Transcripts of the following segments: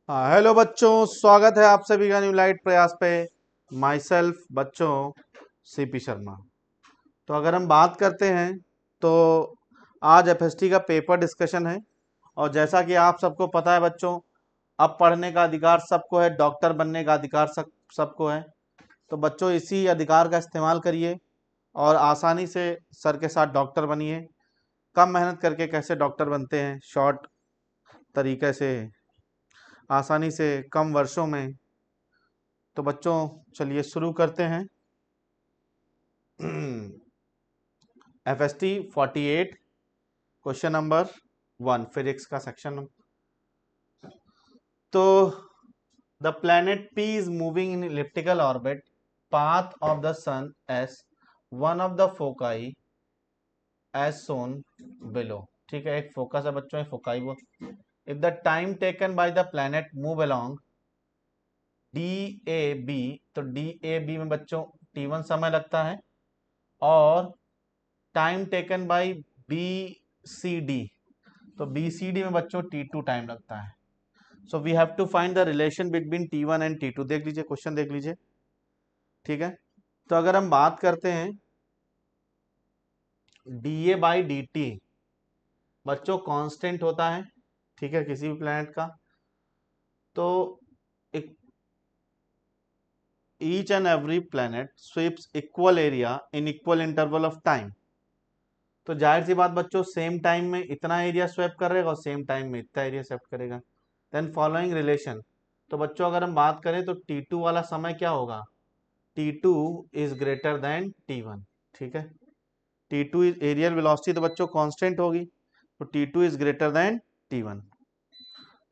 हाँ, हेलो बच्चों, स्वागत है आप सभी का न्यू लाइट प्रयास पे। माई सेल्फ बच्चों सीपी शर्मा। तो अगर हम बात करते हैं तो आज एफएसटी का पेपर डिस्कशन है। और जैसा कि आप सबको पता है बच्चों, अब पढ़ने का अधिकार सबको है, डॉक्टर बनने का अधिकार सबको है। तो बच्चों इसी अधिकार का इस्तेमाल करिए और आसानी से सर के साथ डॉक्टर बनिए। कम मेहनत करके कैसे डॉक्टर बनते हैं, शॉर्ट तरीके से, आसानी से, कम वर्षों में। तो बच्चों चलिए शुरू करते हैं। FST 48 क्वेश्चन नंबर 1 फिजिक्स का सेक्शन। तो the planet P is moving in elliptical orbit, path of the sun as one of the foci as shown below. ठीक है, एक फोकस है बच्चों, एक फोकाई वो। If the time taken by the planet move along DAB, तो DAB में बच्चों T1 समय लगता है, और टाइम टेकन बाय BCD, तो BCD में बच्चों T2 टाइम लगता है। So we have to find the relation between T1 and T2। देख लीजिए, क्वेश्चन देख लीजिए। ठीक है, तो अगर हम बात करते हैं DA/DT बच्चों कांस्टेंट होता है, ठीक है, किसी भी प्लैनेट का। तो each and every planet sweeps equal area in equal interval of time. तो जाहिर सी बात बच्चों, सेम टाइम में इतना एरिया स्वैप करेगा और सेम टाइम में इतना एरिया स्वैप करेगा। देन फॉलोइंग रिलेशन, तो बच्चों अगर हम बात करें तो T2 वाला समय क्या होगा, T2 is greater than T1। ठीक है, T2 इज एरियल वेलोसिटी, तो बच्चों कांस्टेंट होगी, तो T2 is greater than T1।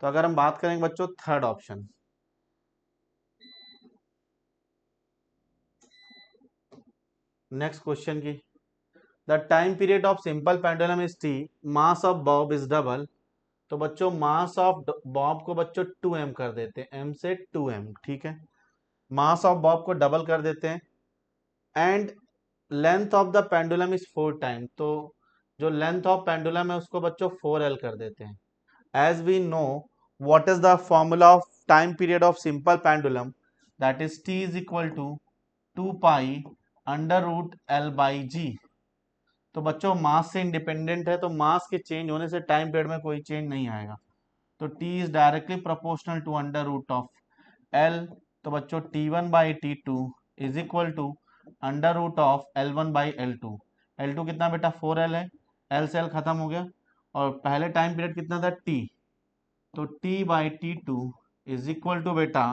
तो अगर हम बात करेंगे बच्चों थर्ड ऑप्शन, नेक्स्ट क्वेश्चन की, the time period of simple pendulum is T, mass of Bob is double. तो बच्चों मास ऑफ बॉब को बच्चों 2m कर देते हैं, m से 2m। ठीक है, मास ऑफ बॉब को डबल कर देते हैं, and length of the pendulum is 4 time. तो जो लेंथ ऑफ पेंडुलम है उसको बच्चों 4l कर देते हैं। As we know what is the formula of time period of simple pendulum, that is T is equal to 2 pi under root L by g. तो बच्चों मास से इंडिपेंडेंट है, तो मास के चेंज होने से टाइम पीरियड में कोई चेंज नहीं आएगा। तो T is directly proportional to under root of L। तो बच्चों T1/T2 is equal to under root of L1/L2। L2 कितना बेटा 4L है, L से L खत्म हो गया, और पहले टाइम पीरियड कितना था T, तो T/T2 इज इक्वल टू बेटा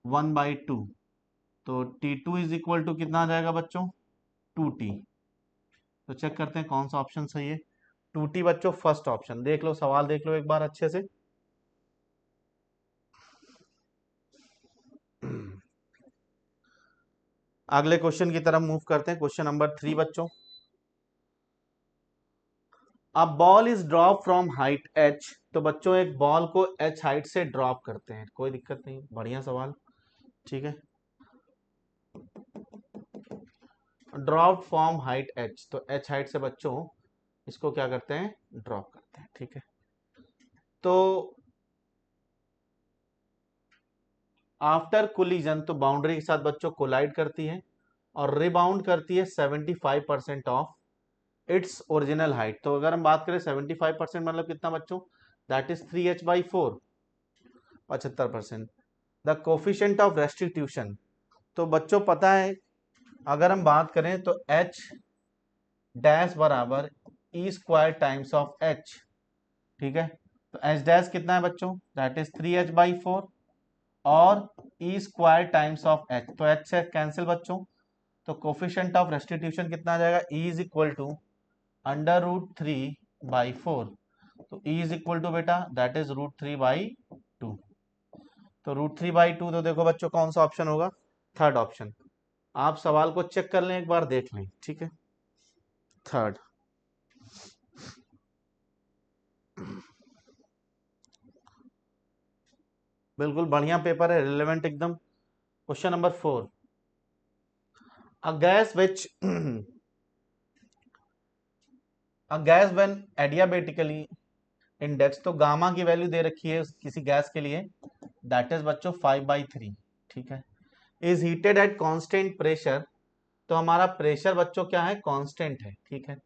1/2। तो T2 इज इक्वल टू कितना आ जाएगा बच्चों 2T। तो चेक करते हैं कौन सा ऑप्शन सही है। 2T बच्चों फर्स्ट ऑप्शन, देख लो सवाल देख लो एक बार अच्छे से। अगले क्वेश्चन की तरफ मूव करते हैं, क्वेश्चन नंबर 3 बच्चों। A ball is drop from height h, तो बच्चों एक बॉल को h हाइट से ड्रॉप करते हैं, कोई दिक्कत नहीं, बढ़िया सवाल। ठीक है, ड्रॉप फ्रॉम हाइट h, तो h हाइट से बच्चों इसको क्या करते हैं, ड्रॉप करते हैं। ठीक है, तो आफ्टर कोलिजन, तो बाउंड्री के साथ बच्चों कोलाइड करती है और रिबाउंड करती है 75% ऑफ इट्स ओरिजिनल हाइट। तो अगर हम बात करें 75% मतलब कितना बच्चों, that is 3h/4, 75%। The coefficient of restitution, तो बच्चों पता है अगर हम बात करें तो h डैश बराबर E² टाइम्स ऑफ h। ठीक है, तो h डैश कितना है बच्चों, दैट इज 3h/4 और E² टाइम्स ऑफ h, तो h से कैंसिल बच्चों। तो कोफिशिएंट ऑफ रेस्टिट्यूशन कितना आ जाएगा, E is equal to under root 3/4। तो E इज इक्वल टू बेटा दैट इज √3/2। तो √3/2, तो देखो बच्चों कौन सा ऑप्शन होगा, थर्ड ऑप्शन। आप सवाल को चेक कर लें एक बार, देख लें। ठीक है, थर्ड। बिल्कुल बढ़िया पेपर है, रिलेवेंट एकदम। Question number 4, a gas which a gas when adiabatically index, तो गामा की वैल्यू दे रखी है किसी गैस के लिए दैट इज बच्चों 5/3, ठीक है। Is heated at constant pressure, तो हमारा प्रेशर बच्चों क्या है, कांस्टेंट है, ठीक है।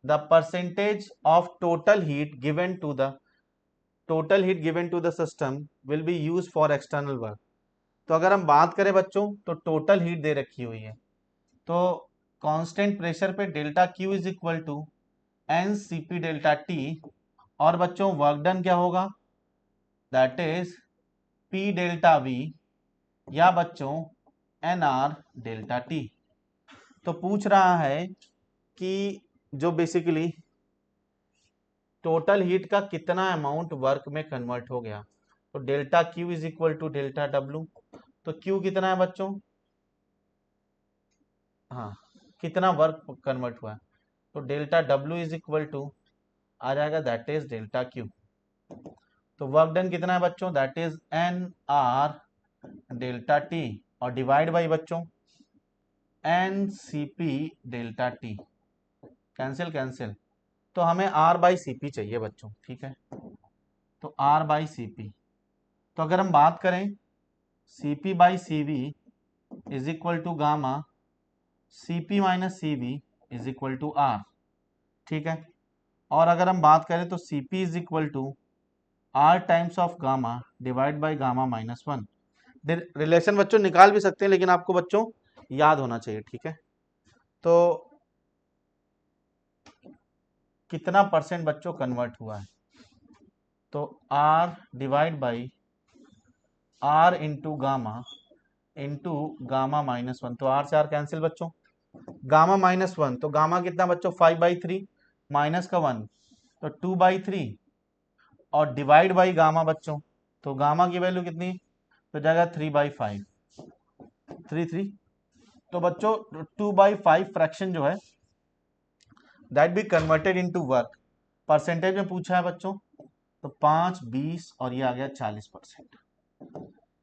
The percentage of total heat given to the system will be use for external work. तो अगर हम बात करें बच्चों तो टोटल हीट दे रखी हुई है, तो कांस्टेंट प्रेशर पे delta Q is equal to n C P delta T, और बच्चों वर्क डन क्या होगा, that is P delta V, या बच्चों एन आर डेल्टा टी। तो पूछ रहा है कि जो बेसिकली टोटल हीट का कितना अमाउंट वर्क में कन्वर्ट हो गया, तो delta Q is equal to delta W. तो क्यू कितना है बच्चों, हाँ कितना वर्क कन्वर्ट हुआ है, तो डेल्टा डब्ल्यू इज इक्वल टू आ जाएगा दैट इज डेल्टा क्यू। तो वर्क डन कितना है बच्चों, that is n R delta T, और डिवाइड बाई बच्चों n C P delta T, cancel cancel, तो हमें आर बाई सी पी चाहिए बच्चों, ठीक है। तो आर बाई सी पी, तो अगर हम बात करें C P by C V is equal to gamma C P minus C V is equal to R, ठीक है। और अगर हम बात करें तो C P is equal to R times of gamma divide by gamma minus 1। Relation बच्चों निकाल भी सकते हैं, लेकिन आपको बच्चों याद होना चाहिए, ठीक है। तो कितना परसेंट बच्चों कन्वर्ट हुआ है, तो R divide by R into gamma minus 1, तो आर से आर कैंसिल बच्चों, गामा माइनस 1, तो गामा कितना बच्चों 5/3, माइनस का 1 तो 2/3, और डिवाइड बाई गामा बच्चों, तो गामा की वैल्यू कितनी, तो जाएगा 3/5, 3 तो बच्चों 2/5 फ्रैक्शन जो है that be converted into work. Percentage में पूछा है बच्चों, तो 5, 20 और ये आ गया 40%।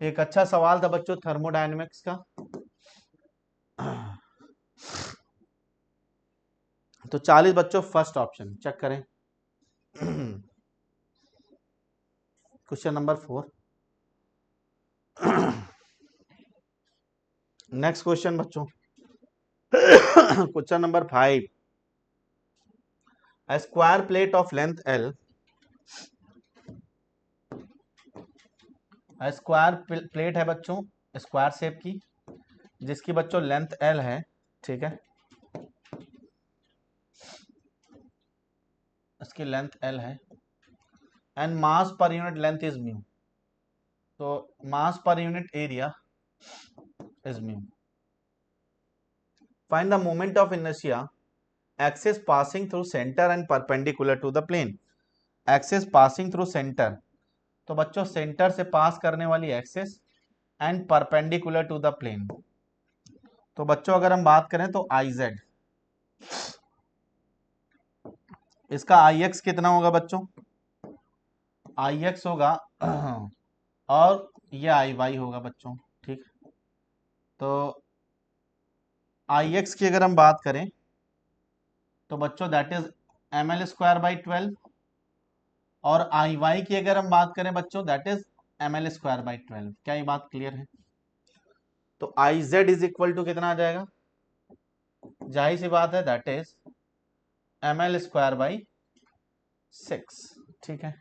एक अच्छा सवाल था बच्चों थर्मोडायनेमिक्स का। तो 40 बच्चों फर्स्ट ऑप्शन चेक करें। Question number 4। नेक्स्ट क्वेश्चन बच्चों, question number 5। A square plate of length L, square plate है बच्चों स्क्वायर शेप की, जिसकी बच्चों लेंथ L है, ठीक है, इसकी लेंथ L है, and mass per unit length is mu, तो mass per unit area is mu. Find the moment of inertia axis passing through centre and perpendicular to the plane. Axis passing through centre, तो बच्चों centre से pass करने वाली axis and perpendicular to the plane. तो बच्चों अगर हम बात करें तो आई जेड, इसका आई एक्स कितना होगा बच्चों, आई एक्स होगा और ये आई वाई होगा बच्चों, ठीक। तो आई एक्स की अगर हम बात करें तो बच्चों that is M L square by 12, और आई वाई की अगर हम बात करें बच्चों that is M L square by 12। क्या ये बात क्लियर है? तो I Z is equal to कितना आ जाएगा, जाहिर सी बात है that is M L square by 6, ठीक है।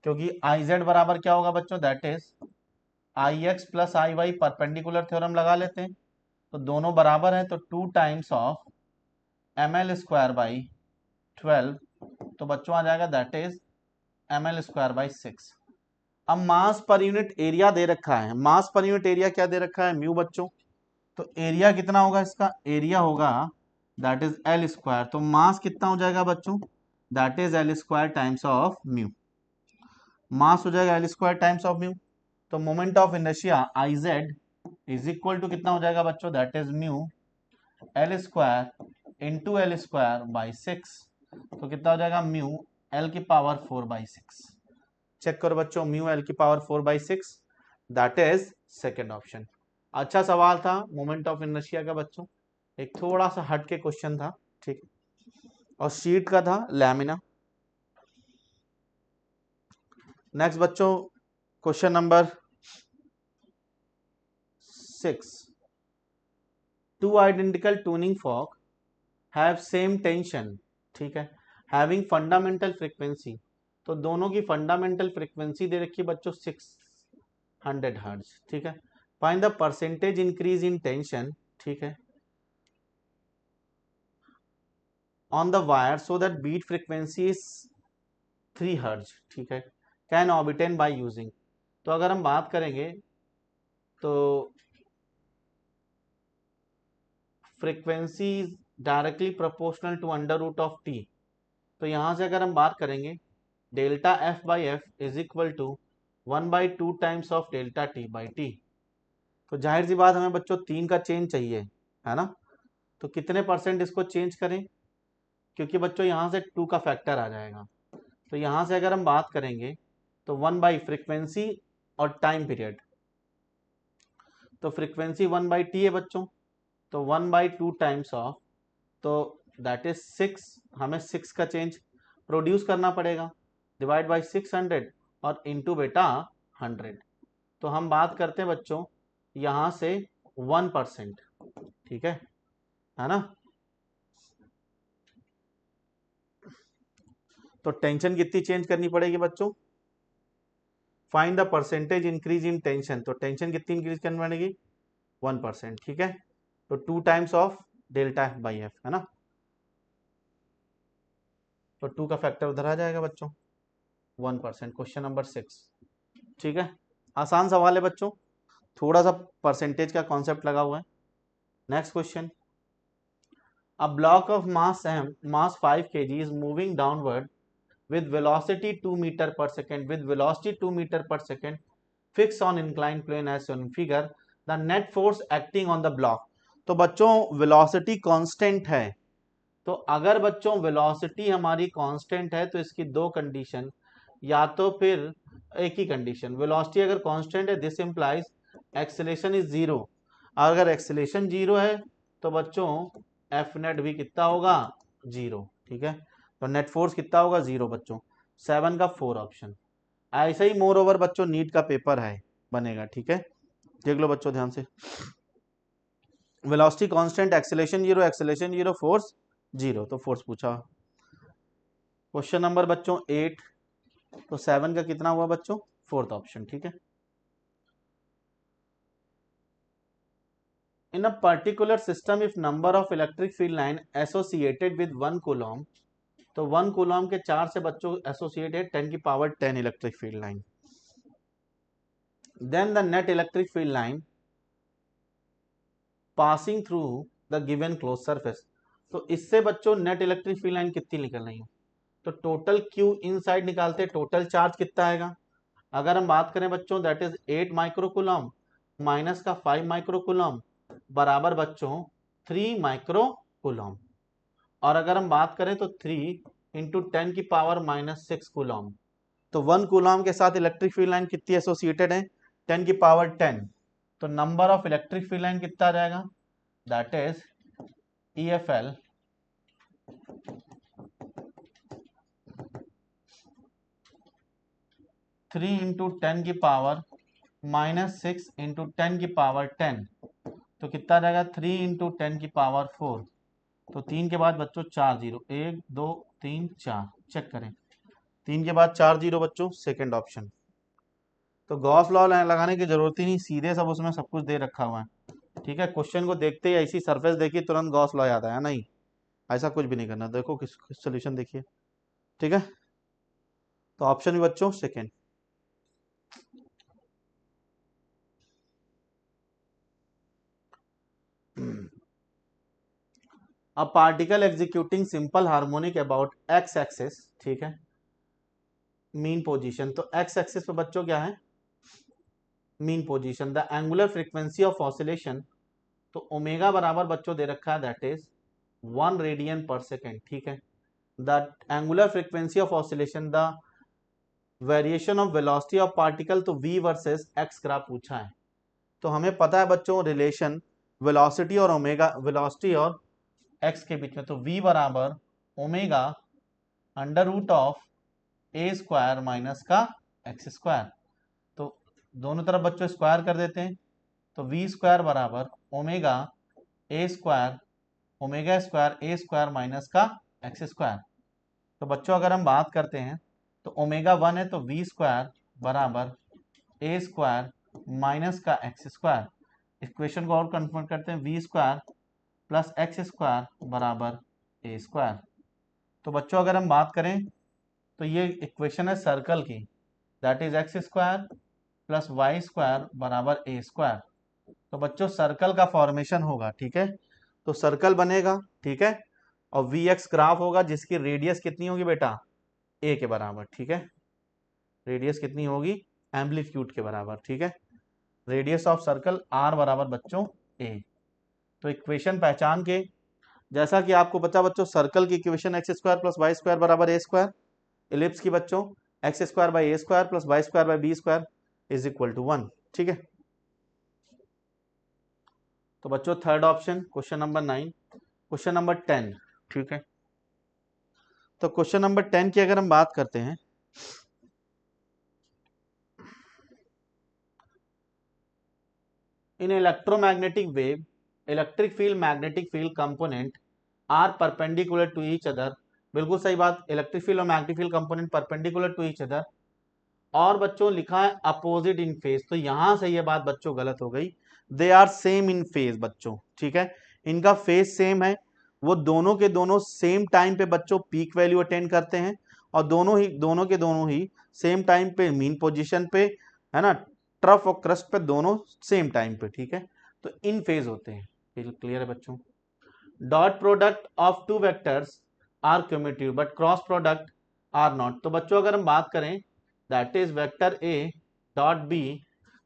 क्योंकि आई जेड बराबर क्या होगा बच्चों, that is I X plus I Y, perpendicular theorem लगा लेते हैं, तो दोनों बराबर है, तो 2 times of M L square by 12, तो बच्चों आ जाएगा that is M L square by 6। अब मास पर यूनिट एरिया दे रखा है, मास पर यूनिट एरिया क्या दे रखा है, म्यू बच्चों। तो एरिया कितना होगा, इसका एरिया होगा दैट इज एल स्क्वायर, तो मास कितना हो जाएगा बच्चों, that is L square times of mu, mass हो जाएगा L square times of mu. तो moment of inertia I Z is equal to कितना हो जाएगा बच्चों, that is mu L square into L square by 6, तो कितना हो जाएगा म्यू एल की पावर 4/6। चेक करो बच्चों, म्यू एल की power 4/6, that is second option. अच्छा सवाल था मोमेंट ऑफ इनर्शिया का बच्चों, एक थोड़ा सा हट के क्वेश्चन था, ठीक, और शीट का था लैमिना। नेक्स्ट बच्चों question number 6, two identical tuning fork have same tension, ठीक है, हैविंग फंडामेंटल फ्रीक्वेंसी, तो दोनों की फंडामेंटल फ्रीक्वेंसी दे रखी है बच्चों 600 हर्ट्ज, ठीक है। Find the percentage increase in tension, ठीक है, on the wire so that beat frequency is 3 hertz, ठीक है, कैन ऑबिटेन बाय यूजिंग। तो अगर हम बात करेंगे तो frequency directly proportional to under root of T, तो यहां से अगर हम बात करेंगे delta F by F is equal to 1/2 times of delta T by T, तो जाहिर सी बात हमें बच्चों 3 का चेंज चाहिए, है ना। तो कितने परसेंट इसको चेंज करें, क्योंकि बच्चों यहाँ से 2 का फैक्टर आ जाएगा, तो यहाँ से अगर हम बात करेंगे तो 1/फ्रीक्वेंसी और टाइम पीरियड, तो फ्रीक्वेंसी 1/t है बच्चों, तो 1/2 टाइम्स ऑफ, तो दैट इज 6, हमें 6 का चेंज प्रोड्यूस करना पड़ेगा, डिवाइड बाई 600 और इनटू बेटा 100, तो हम बात करते हैं बच्चों यहाँ से 1%, ठीक है ना। तो टेंशन कितनी चेंज करनी पड़ेगी बच्चों, find the percentage increase in tension, तो टेंशन कितनी इंक्रीज करनी पड़ेगी 1%, ठीक है, तो 2 times of delta F by F, है ना, तो 2 का फैक्टर उधर आ जाएगा बच्चों 1%। क्वेश्चन नंबर 6, ठीक है, आसान सवाल है बच्चों, थोड़ा सा परसेंटेज का कॉन्सेप्ट लगा हुआ है। Next question, a block of mass m mass 5 kg is moving downward with velocity 2 meter per second, with velocity 2 meter per second fixed on inclined plane as shown in figure, the net force acting on the block, तो बच्चों velocity constant है, तो अगर बच्चों velocity हमारी constant है तो इसकी दो कंडीशन, या तो फिर एक ही कंडीशन, वेलोसिटी अगर कांस्टेंट है this implies acceleration is zero, अगर एक्सेलेरेशन जीरो है तो बच्चों एफ नेट भी कितना होगा जीरो, ठीक है, तो नेट फोर्स कितना होगा जीरो बच्चों, 7 का 4 ऑप्शन। ऐसा ही मोर ओवर बच्चों नीट का पेपर है बनेगा, ठीक है, देख लो बच्चों ध्यान से, velocity constant, acceleration zero, force zero, तो फोर्स पूछा। क्वेश्चन नंबर बच्चों 8, तो 7 का कितना हुआ बच्चों, 4th ऑप्शन, ठीक है। In a particular system, if number of electric field line associated with 1 coulomb, तो 1 coulomb के 4 से बच्चों एसोसिएटेड 10 की power 10 electric field line, then the net electric field line passing through the given closed surface, तो इससे बच्चों net electric field line कितनी निकल रही है, तो टोटल क्यू इनसाइड निकालते हैं, टोटल चार्ज कितना आएगा, अगर हम बात करें बच्चों दैट इज 8 माइक्रोकूलम माइनस का 5 माइक्रोकूलम बराबर बच्चों 3 माइक्रोकूलम, और अगर हम बात करें तो 3 इंटू 10 की पावर माइनस 6 कूलम, तो 1 कूलम के साथ इलेक्ट्रिक फील्ड लाइन कितनी एसोसिएटेड है 10 की पावर 10, तो number of electric field line कितना आ जाएगा, that is EFL three into 10 की पावर माइनस 6 इंटू 10 की पावर 10, तो कितना रहेगा 3 इंटू 10 की पावर 4, तो 3 के बाद बच्चों 4 जीरो, 1 2 3 4, चेक करें 3 के बाद 4 जीरो बच्चों, सेकंड ऑप्शन, तो गॉस लॉ लगाने की जरूरत ही नहीं, सीधे सब उसमें सब कुछ दे रखा हुआ है, ठीक है, क्वेश्चन को देखते ही ऐसी सरफेस देखिए तुरंत गॉस लॉ याद आया, नहीं ऐसा कुछ भी नहीं करना, देखो किस सोल्यूशन देखिए, ठीक है, तो ऑप्शन भी बच्चों second. A particle executing simple harmonic about x axis, ठीक है, मीन पोजीशन, तो एक्स एक्सिस पे बच्चों क्या है mean position, the angular frequency of oscillation, तो ओमेगा बराबर बच्चों दे रखा है दैट इज 1 रेडियन पर सेकेंड, ठीक है, the angular frequency of oscillation, the variation of velocity of particle, तो v वर्सेस x ग्राफ पूछा है, तो हमें पता है बच्चों रिलेशन वेलोसिटी और ओमेगा, वेलोसिटी और x के बीच में, तो v बराबर omega under root of a square minus का x स्क्वायर, तो दोनों तरफ बच्चों स्क्वायर कर देते हैं, तो वी स्क्वायर बराबर omega a square a square minus का एक्स स्क्वायर। तो बच्चों अगर हम बात करते हैं तो ओमेगा 1 है तो वी स्क्वायर बराबर ए स्क्वायर माइनस का एक्स स्क्वायर। इक्वेशन को और कन्वर्ट करते हैं, v square plus x square बराबर ए स्क्वायर। तो बच्चों अगर हम बात करें तो ये इक्वेशन है सर्कल की, that is x square plus y square बराबर ए स्क्वायर। तो बच्चों सर्कल का फॉर्मेशन होगा, ठीक है, तो सर्कल बनेगा, ठीक है, और वी एक्स ग्राफ होगा जिसकी रेडियस कितनी होगी बेटा, ए के बराबर, ठीक है, रेडियस कितनी होगी, एम्पलीट्यूड के बराबर, ठीक है, रेडियस ऑफ सर्कल आर बराबर बच्चों ए। तो इक्वेशन पहचान के, जैसा कि आपको पता बच्चों सर्कल की equation x square plus y square बराबर ए स्क्वायर, एलिप्स की बच्चों x square by a square plus y square by b square is equal to 1, ठीक है। तो बच्चों third option question number 9। Question number 10, ठीक है, तो क्वेश्चन नंबर 10 की अगर हम बात करते हैं, in electromagnetic wave electric field magnetic field component are perpendicular to each other. बिल्कुल सही बात, इलेक्ट्रिक फील्ड और magnetic field component perpendicular to each other, और बच्चों लिखा है अपोजिट इन फेज, तो यहां से ये बात बच्चों गलत हो गई, they are same in phase बच्चों, ठीक है, इनका फेज सेम है, वो दोनों के दोनों सेम टाइम पे बच्चों पीक वैल्यू अटेंड करते हैं, और दोनों के दोनों ही सेम टाइम पे मीन पोजीशन पे, है ना, ट्रफ और क्रस्ट पे दोनों सेम टाइम पे, ठीक है, तो इन फेज होते हैं। क्लियर है बच्चों। Dot product of two vectors are commutative but cross product are not. तो बच्चों अगर हम बात करें, that is vector A dot B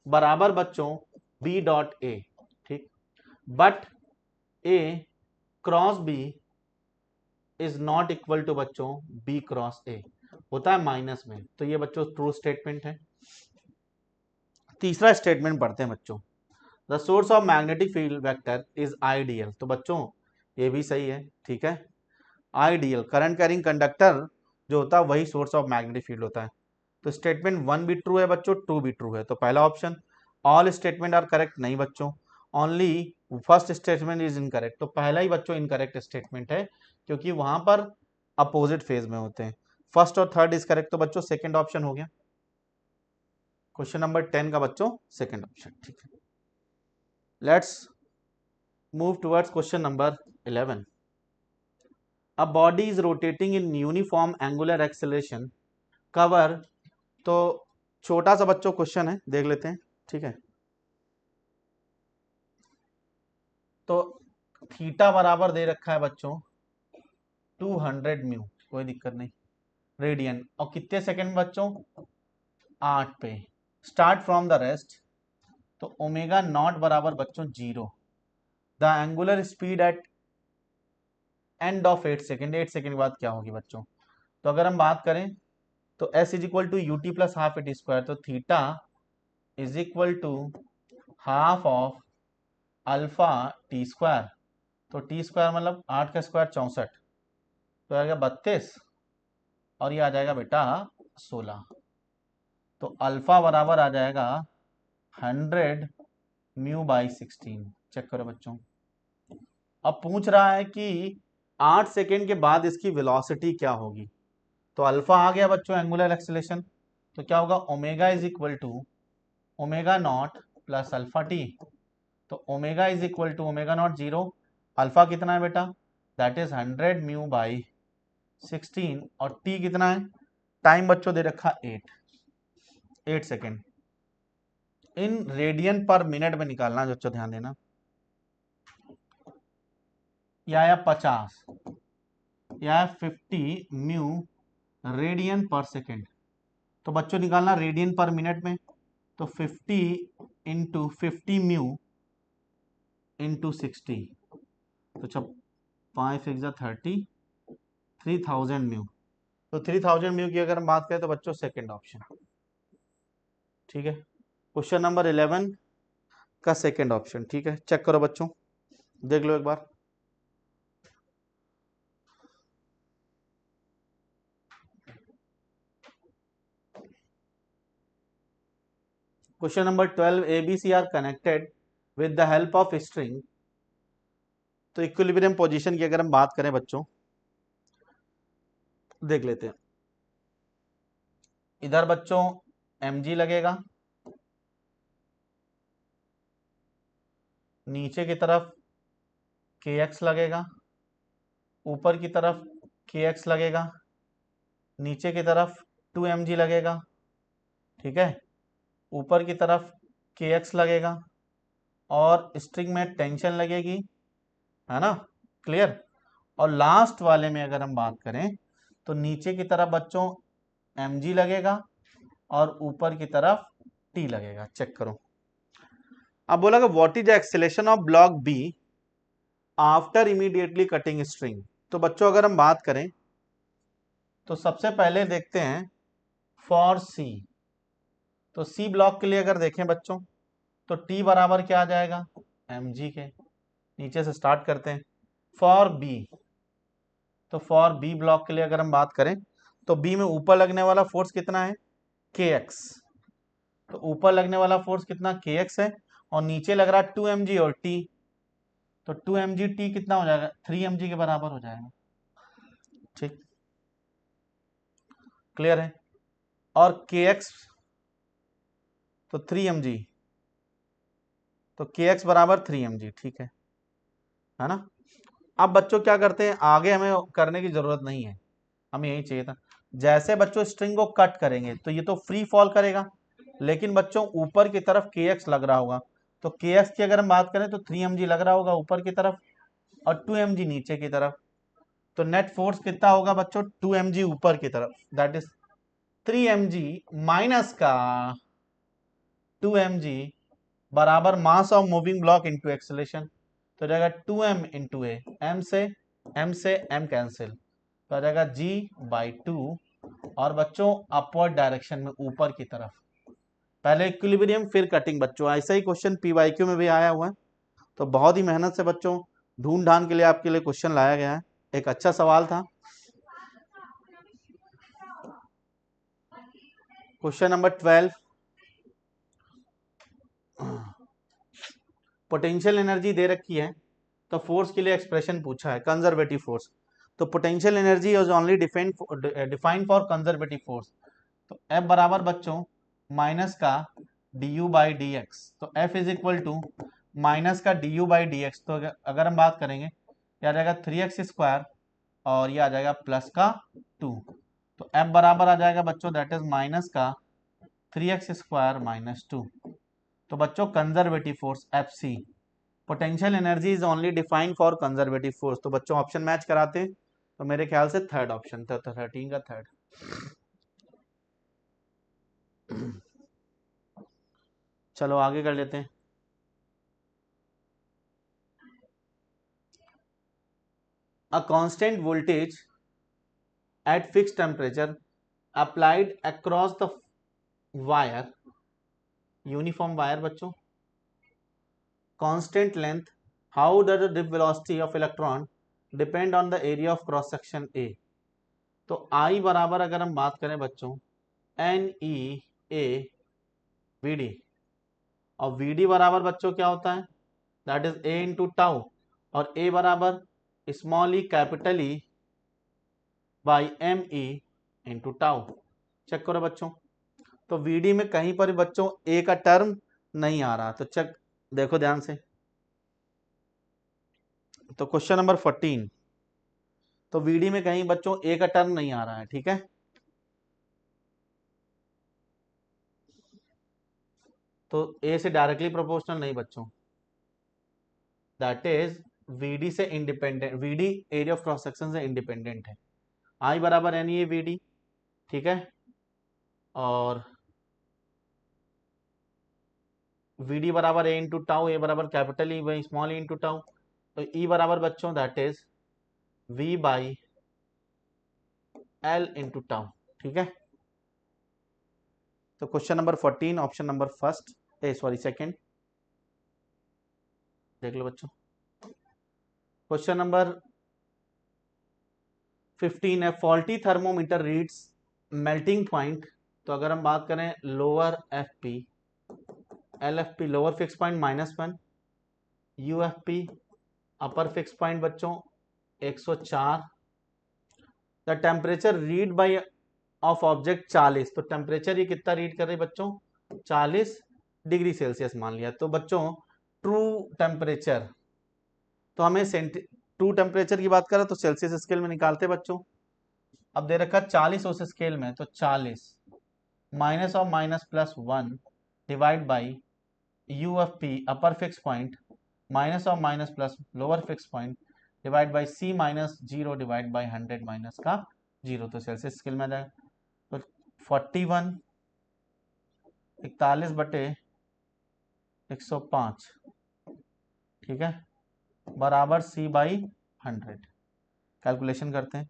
बराबर बच्चों बी डॉट ए, ठीक, but A cross B is not equal to बच्चों बी क्रॉस ए, होता है माइनस में, तो ये बच्चों ट्रू स्टेटमेंट है। तीसरा स्टेटमेंट पढ़ते हैं बच्चों, the source of magnetic field vector is ideal. तो बच्चों ये भी सही है, ठीक है, आइडियल करंट कैरिंग कंडक्टर जो होता है वही सोर्स ऑफ मैग्नेटिक फील्ड होता है। तो स्टेटमेंट 1 भी ट्रू है बच्चों, 2 भी ट्रू है, तो पहला option. All statements are correct, नहीं बच्चों, only first statement is incorrect, तो पहला ही बच्चों इनकरेक्ट स्टेटमेंट है, क्योंकि वहां पर अपोजिट फेज में होते हैं। फर्स्ट और थर्ड इज करेक्ट, तो बच्चों सेकंड ऑप्शन हो गया क्वेश्चन नंबर 10 का बच्चों सेकंड ऑप्शन, ठीक है। Let's move towards question number 11। A body is rotating in uniform angular acceleration cover, तो छोटा सा बच्चों क्वेश्चन है, देख लेते हैं, ठीक है। तो थीटा बराबर दे रखा है बच्चों 200 म्यू, कोई दिक्कत नहीं, रेडियन, और कितने सेकंड बच्चों, 8 पे, स्टार्ट फ्रॉम द रेस्ट, तो ओमेगा नॉट बराबर बच्चों 0, the angular speed at end of 8 second, 8 second के बाद क्या होगी बच्चों। तो अगर हम बात करें तो s is equal to u t plus half a t square, तो theta is equal to half of alpha t square, तो टी स्क्वायर मतलब 8 का स्क्वायर 64, तो आएगा 32, और ये आ जाएगा बेटा 16, तो अल्फा बराबर आ जाएगा 100 म्यू बाई 16। चेक करो बच्चों, अब पूछ रहा है कि 8 सेकेंड के बाद इसकी वेलोसिटी क्या होगी, तो अल्फा आ गया बच्चों एंगुलर एक्सेलरेशन, तो क्या होगा, omega is equal to omega not plus alpha t, तो omega is equal to omega not 0, alpha कितना है बेटा, दैट इज 100 म्यू बाई 16, और टी कितना है, टाइम बच्चों दे रखा 8 सेकेंड, इन रेडियन पर मिनट में निकालना बच्चों, ध्यान देना, या 50 या 50 म्यू रेडियन पर सेकेंड, तो बच्चों निकालना रेडियन पर मिनट में, तो 50 इंटू 50 म्यू इंटू 60, तो जब 5 6 30, 3000 म्यू, तो 3000 म्यू की अगर हम बात करें तो बच्चों सेकंड ऑप्शन, ठीक है, क्वेश्चन नंबर 11 का सेकंड ऑप्शन, ठीक है। चेक करो बच्चों, देख लो एक बार, question number 12, A B C are connected with the help of string. तो इक्विलिब्रियम पोजीशन की अगर हम बात करें बच्चों, देख लेते हैं। इधर बच्चों mg लगेगा, नीचे की तरफ kx लगेगा, ऊपर की तरफ kx लगेगा, नीचे की तरफ 2mg लगेगा, ठीक है, ऊपर की तरफ kx लगेगा, और स्ट्रिंग में टेंशन लगेगी, है ना, क्लियर। और लास्ट वाले में अगर हम बात करें तो नीचे की तरफ बच्चों mg लगेगा और ऊपर की तरफ t लगेगा। चेक करो। अब बोला कि what is the acceleration of block B after immediately cutting string. तो बच्चों अगर हम बात करें तो सबसे पहले देखते हैं फॉर सी। तो सी ब्लॉक के लिए अगर देखें बच्चों तो टी बराबर क्या आ जाएगा, mg के। नीचे से स्टार्ट करते हैं। फॉर बी, तो फॉर बी ब्लॉक के लिए अगर हम बात करें तो बी में ऊपर लगने वाला फोर्स कितना है, kx। तो ऊपर लगने वाला फोर्स कितना, kx है, और नीचे लग रहा है 2mg और t। तो 2mg t कितना हो जाएगा, 3mg के बराबर हो जाएगा। ठीक, क्लियर है। और kx तो 3mg, तो kx बराबर 3mg, ठीक है ना। अब बच्चों क्या करते हैं, आगे हमें करने की जरूरत नहीं है, हमें यही चाहिए था। जैसे बच्चों स्ट्रिंग को कट करेंगे तो ये तो फ्री फॉल करेगा, लेकिन बच्चों ऊपर की तरफ kx लग रहा होगा। तो kx की अगर हम बात करें तो 3mg लग रहा होगा ऊपर की तरफ और 2mg नीचे की तरफ। तो नेट फोर्स कितना होगा बच्चों, 2mg ऊपर की तरफ, दैट इज 3mg माइनस का 2mg बराबर mass of moving block into acceleration. तो जाएगा 2m इंटू ए, m से m कैंसिल, तो आ जाएगा g बाई 2। और बच्चों अपवर्ड डायरेक्शन में ऊपर की तरफ, पहले इक्विलिब्रियम फिर कटिंग। बच्चों ऐसा ही क्वेश्चन पीवाईक्यू में भी आया हुआ है, तो बहुत ही मेहनत से बच्चों ढूंढ ढांड के लिए आपके लिए क्वेश्चन लाया गया है। एक अच्छा सवाल था। क्वेश्चन नंबर 12, पोटेंशियल एनर्जी दे रखी है, तो फोर्स के लिए एक्सप्रेशन पूछा है, कंजर्वेटिव फोर्स। तो potential energy is only defined for conservative force. तो F बराबर बच्चों माइनस का du बाई डी एक्स। तो F is equal to minus का du बाई डी एक्स। तो अगर हम बात करेंगे क्या आ जाएगा 3x स्क्वायर, और ये आ जाएगा प्लस का 2। तो F बराबर आ जाएगा बच्चों दैट इज माइनस का 3x स्क्वायर माइनस 2। तो बच्चों conservative force FC, potential energy is only defined for conservative force. तो बच्चों ऑप्शन मैच कराते हैं, तो मेरे ख्याल से थर्ड ऑप्शन था, 13 का थर्ड। चलो आगे कर लेते हैं। A constant voltage at fixed temperature applied across the wire, uniform wire बच्चों, constant length, how does the dip velocity of electron depend on the area of cross section A। तो I बराबर अगर हम बात करें बच्चों NEA VD, और VD बराबर बच्चों क्या होता है, that is A into tau, और A बराबर small e capital E by ME into tau. Check करो बच्चों, तो VD में कहीं पर बच्चों A का टर्म नहीं आ रहा, तो चेक देखो ध्यान से। तो क्वेश्चन नंबर 14, तो VD में कहीं बच्चों A का टर्म नहीं आ रहा है, ठीक है। तो A से डायरेक्टली प्रोपोर्शनल नहीं बच्चों, दैट इज VD से independent, VD area of cross section से इंडिपेंडेंट है। I बराबर NEA VD, ठीक है, और VD बराबर A इंटू टाउ, A बराबर capital E by small E into tau. तो E बराबर बच्चों that is V by L into tau, ठीक है। तो question number 14 option number first, second, देख लो बच्चों। क्वेश्चन नंबर 15 है, faulty thermometer reads melting point. तो अगर हम बात करें lower FP LFP lower fix point -1, UFP upper fix point बच्चों 104, the temperature read by of object 40, तो टेम्परेचर ये कितना रीड कर रही है बच्चों 40 डिग्री सेल्सियस मान लिया। तो बच्चों ट्रू टेम्परेचर, तो हमें ट्रू टेम्परेचर की बात करें तो सेल्सियस स्केल में निकालते बच्चों। अब दे रखा 40 उस स्केल में, तो 40 minus of -+1 divide by UFP upper fix point minus of minus plus lower fix point divide by C -0 divide by 100 minus का 0, तो सेल्सियस स्केल में आ जाएगा। तो 41 41/105, ठीक है, बराबर C/100। कैलकुलेशन करते हैं।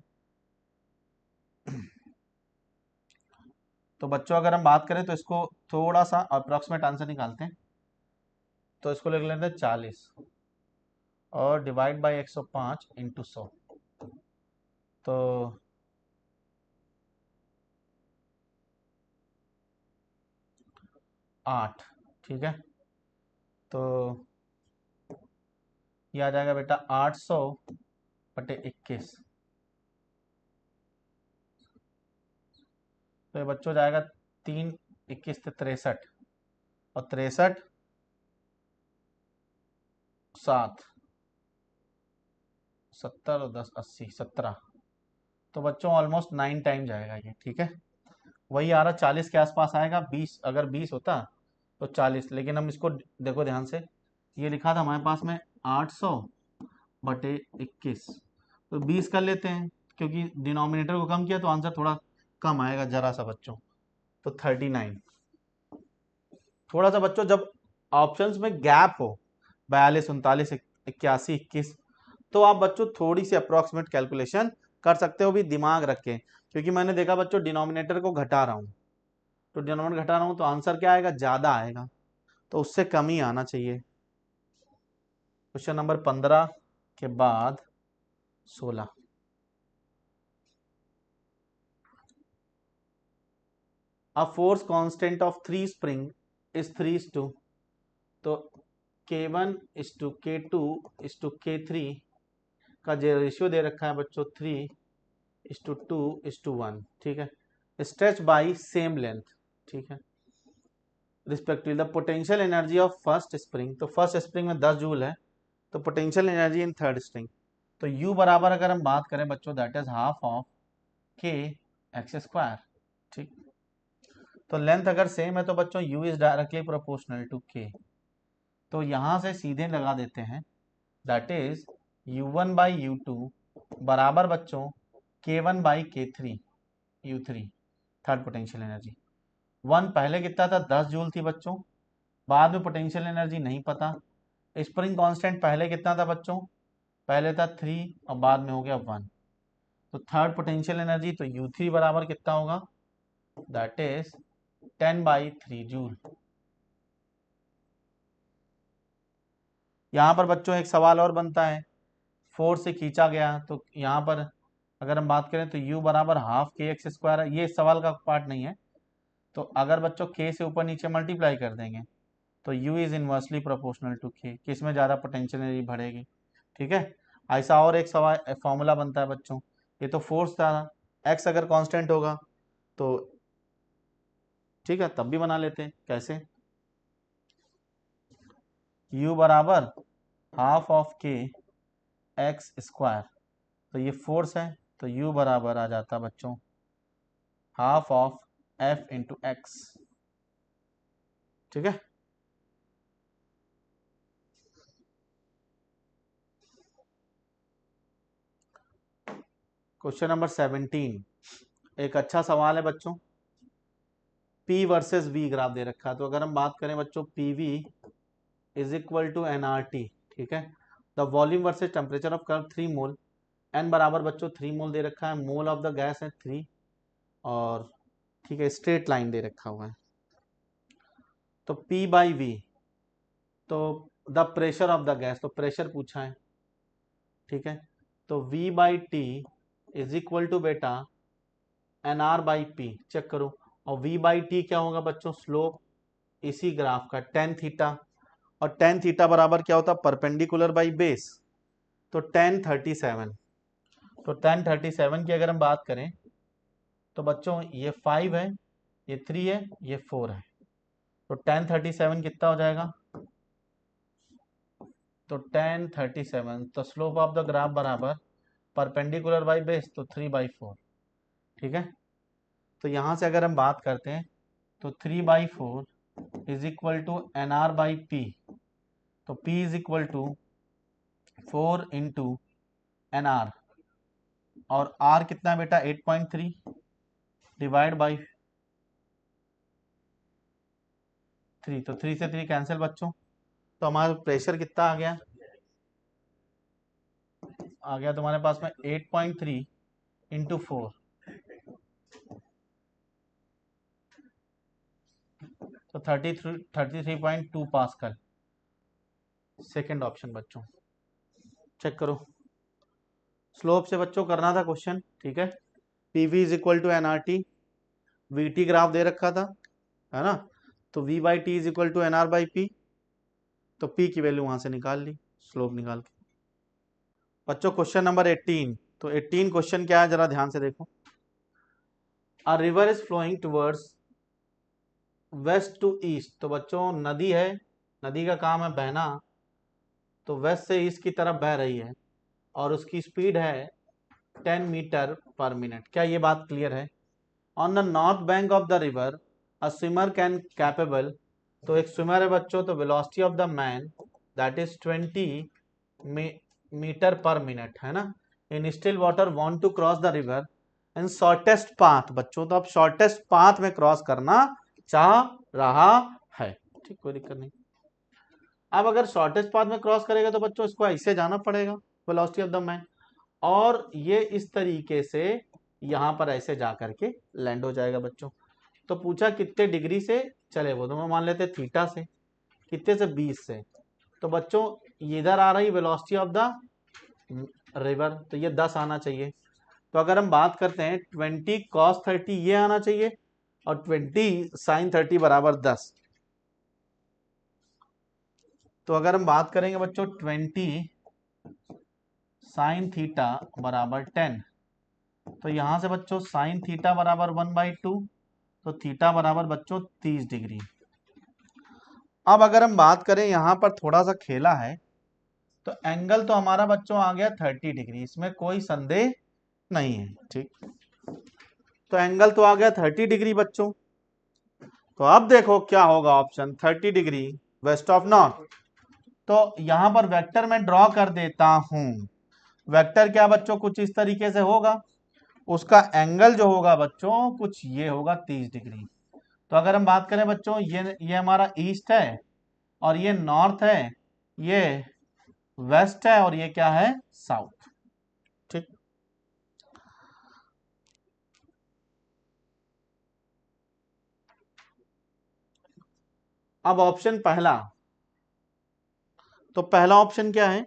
तो बच्चों अगर हम बात करें तो इसको थोड़ा सा अप्रोक्सीमेट आंसर निकालते हैं। तो इसको लिख लेते हैं 40 और डिवाइड बाई 105 इंटू 100, तो 8, ठीक है। तो ये आ जाएगा बेटा 800/21, तो ये बच्चों जाएगा 3 21 से 63, और 63 7 70 और 10 80 17, तो बच्चों ऑलमोस्ट 9 टाइम जाएगा ये, ठीक है। वही आ रहा 40 के आसपास आएगा। 20 अगर 20 होता तो 40, लेकिन हम इसको देखो ध्यान से, ये लिखा था हमारे पास में 800/21, तो 20 कर लेते हैं, क्योंकि डिनोमिनेटर को कम किया तो आंसर थोड़ा कम आएगा जरा सा बच्चों, तो 39। थोड़ा सा बच्चों जब ऑप्शंस में गैप हो 42 39 81 21, तो आप बच्चों थोड़ी सी अप्रोक्सीमेट कैलकुलेशन कर सकते हो भी दिमाग रख के, क्योंकि मैंने देखा बच्चों डिनोमिनेटर को घटा रहा हूँ, तो डिनोमिनेटर घटा रहा हूँ तो आंसर क्या आएगा, ज्यादा आएगा, तो उससे कम ही आना चाहिए। क्वेश्चन नंबर 15 के बाद 16, a force constant of 3 spring is 3:2, तो K1:K2:K3 का जो रेशियो दे रखा है बच्चों 3:2:1, ठीक है, स्ट्रेच बाई सेम लेंथ, ठीक है, respectively the potential energy of first spring, तो फर्स्ट स्प्रिंग में 10 जूल है, तो potential energy in third spring, तो U बराबर अगर हम बात करें बच्चों that is half of kx², ठीक। तो लेंथ अगर सेम है तो बच्चों U is directly proportional to K, तो यहां से सीधे लगा देते हैं, दैट इज U1/U2 बराबर बच्चों K1/K3 U3 third potential energy. 1 पहले कितना था 10 जूल थी बच्चों, बाद में पोटेंशियल एनर्जी नहीं पता। स्प्रिंग कांस्टेंट पहले कितना था बच्चों, पहले था 3 और बाद में हो गया 1, तो थर्ड पोटेंशियल एनर्जी तो U3 बराबर कितना होगा, दैट इज 10/3 जूल। यहाँ पर बच्चों एक सवाल और बनता है, फोर्स से खींचा गया, तो यहाँ पर अगर हम बात करें तो U बराबर हाफ kx², है, ये सवाल का पार्ट नहीं है, तो अगर बच्चों K से ऊपर नीचे मल्टीप्लाई कर देंगे तो U is inversely proportional to K, किस में ज़्यादा पोटेंशियल एनर्जी बढ़ेगी, ठीक है। ऐसा और एक सवाल फॉर्मूला बनता है बच्चों, ये तो फोर्स था, x अगर कांस्टेंट होगा तो ठीक है तब भी बना लेते हैं, कैसे, U बराबर हाफ ऑफ kx², तो ये फोर्स है, तो U बराबर आ जाता बच्चों हाफ ऑफ F×x, ठीक है। क्वेश्चन नंबर 17, एक अच्छा सवाल है बच्चों, P वर्सेस V ग्राफ दे रखा है, तो अगर हम बात करें बच्चों PV is equal to nRT, ठीक है, the volume versus temperature of curve 3 mole, n बराबर बच्चों 3 मोल दे रखा है, मोल ऑफ द गैस है 3, और ठीक है स्ट्रेट लाइन दे रखा हुआ है, तो P/V, तो the pressure of the gas, तो प्रेशर पूछा है, ठीक है, तो V/T इज इक्वल टू बेटा NR/P, चेक करो, और V/T क्या होगा बच्चों, स्लोप इसी ग्राफ का टेन थीटा, और टेन थीटा बराबर क्या होता है, परपेंडिकुलर बाई बेस, तो टेन 37। तो टेन 37 की अगर हम बात करें तो बच्चों ये 5 है, ये 3 है, ये 4 है, तो टेन 37 कितना हो जाएगा, तो टेन 37, तो स्लोप ऑफ द ग्राफ बराबर परपेंडिकुलर बाई बेस, तो 3/4। ठीक है, तो यहां से अगर हम बात करते हैं तो 3/4 is equal to n R by P, तो P is equal to 4 into n R, और R कितना है बेटा 8.3 डिवाइड बाई 3, तो 3 से 3 कैंसिल बच्चों, तो हमारा प्रेशर कितना आ गया तुम्हारे पास में 8.3 इंटू 4, तो 33.2 पास्कल। सेकेंड ऑप्शन बच्चों, चेक करो। स्लोप से बच्चों करना था क्वेश्चन, ठीक है। PV is equal to n R T, V T graph दे रखा था, है ना, तो V by T is equal to n R by P, तो पी की वैल्यू वहां से निकाल ली, स्लोप निकाल के। बच्चों क्वेश्चन नंबर 18, तो 18 क्वेश्चन क्या है जरा ध्यान से देखो। A river is flowing towards west to east, तो बच्चों नदी है, नदी का काम है बहना, तो वेस्ट से ईस्ट की तरफ बह रही है, और उसकी स्पीड है 10 मीटर पर मिनट। क्या ये बात क्लियर है? On the north bank of the river a swimmer can capable, तो एक स्विमर है बच्चों, तो velocity of the man that is 20 metre per minute, है ना, in still water want to cross the river in shortest path, बच्चों तो अब शॉर्टेस्ट पाथ में क्रॉस करना चाह रहा है, ठीक, कोई दिक्कत नहीं। अब अगर शॉर्टेस्ट पाथ में क्रॉस करेगा तो बच्चों इसको ऐसे जाना पड़ेगा वेलोसिटी ऑफ द मैन, और ये इस तरीके से यहां पर ऐसे जा करके लैंड हो जाएगा बच्चों। तो पूछा कितने डिग्री से चले, वो तो मैं मान लेते थीटा से, कितने से 20 से, तो बच्चों इधर आ रही वेलोसिटी ऑफ द रिवर, तो ये 10 आना चाहिए। तो अगर हम बात करते हैं 20 cos 30 ये आना चाहिए, और 20 sin 30 बराबर 10। तो अगर हम बात करेंगे बच्चों 20 sin थीटा बराबर 10, तो यहां से बच्चों sin थीटा बराबर 1/2, तो थीटा बराबर बच्चों 30 डिग्री। अब अगर हम बात करें यहां पर थोड़ा सा खेला है, तो एंगल तो हमारा बच्चों आ गया 30 डिग्री, इसमें कोई संदेह नहीं है, ठीक। तो एंगल तो आ गया 30 डिग्री बच्चों, तो अब देखो क्या होगा option 30 degree west of north, तो यहां पर वेक्टर मैं ड्रॉ कर देता हूं। वेक्टर क्या बच्चों, कुछ इस तरीके से होगा, उसका एंगल जो होगा बच्चों कुछ ये होगा 30 डिग्री। तो अगर हम बात करें बच्चों, ये हमारा ईस्ट है, और ये नॉर्थ है, ये वेस्ट है, और ये क्या है, साउथ, ठीक। अब ऑप्शन पहला, तो पहला ऑप्शन क्या है,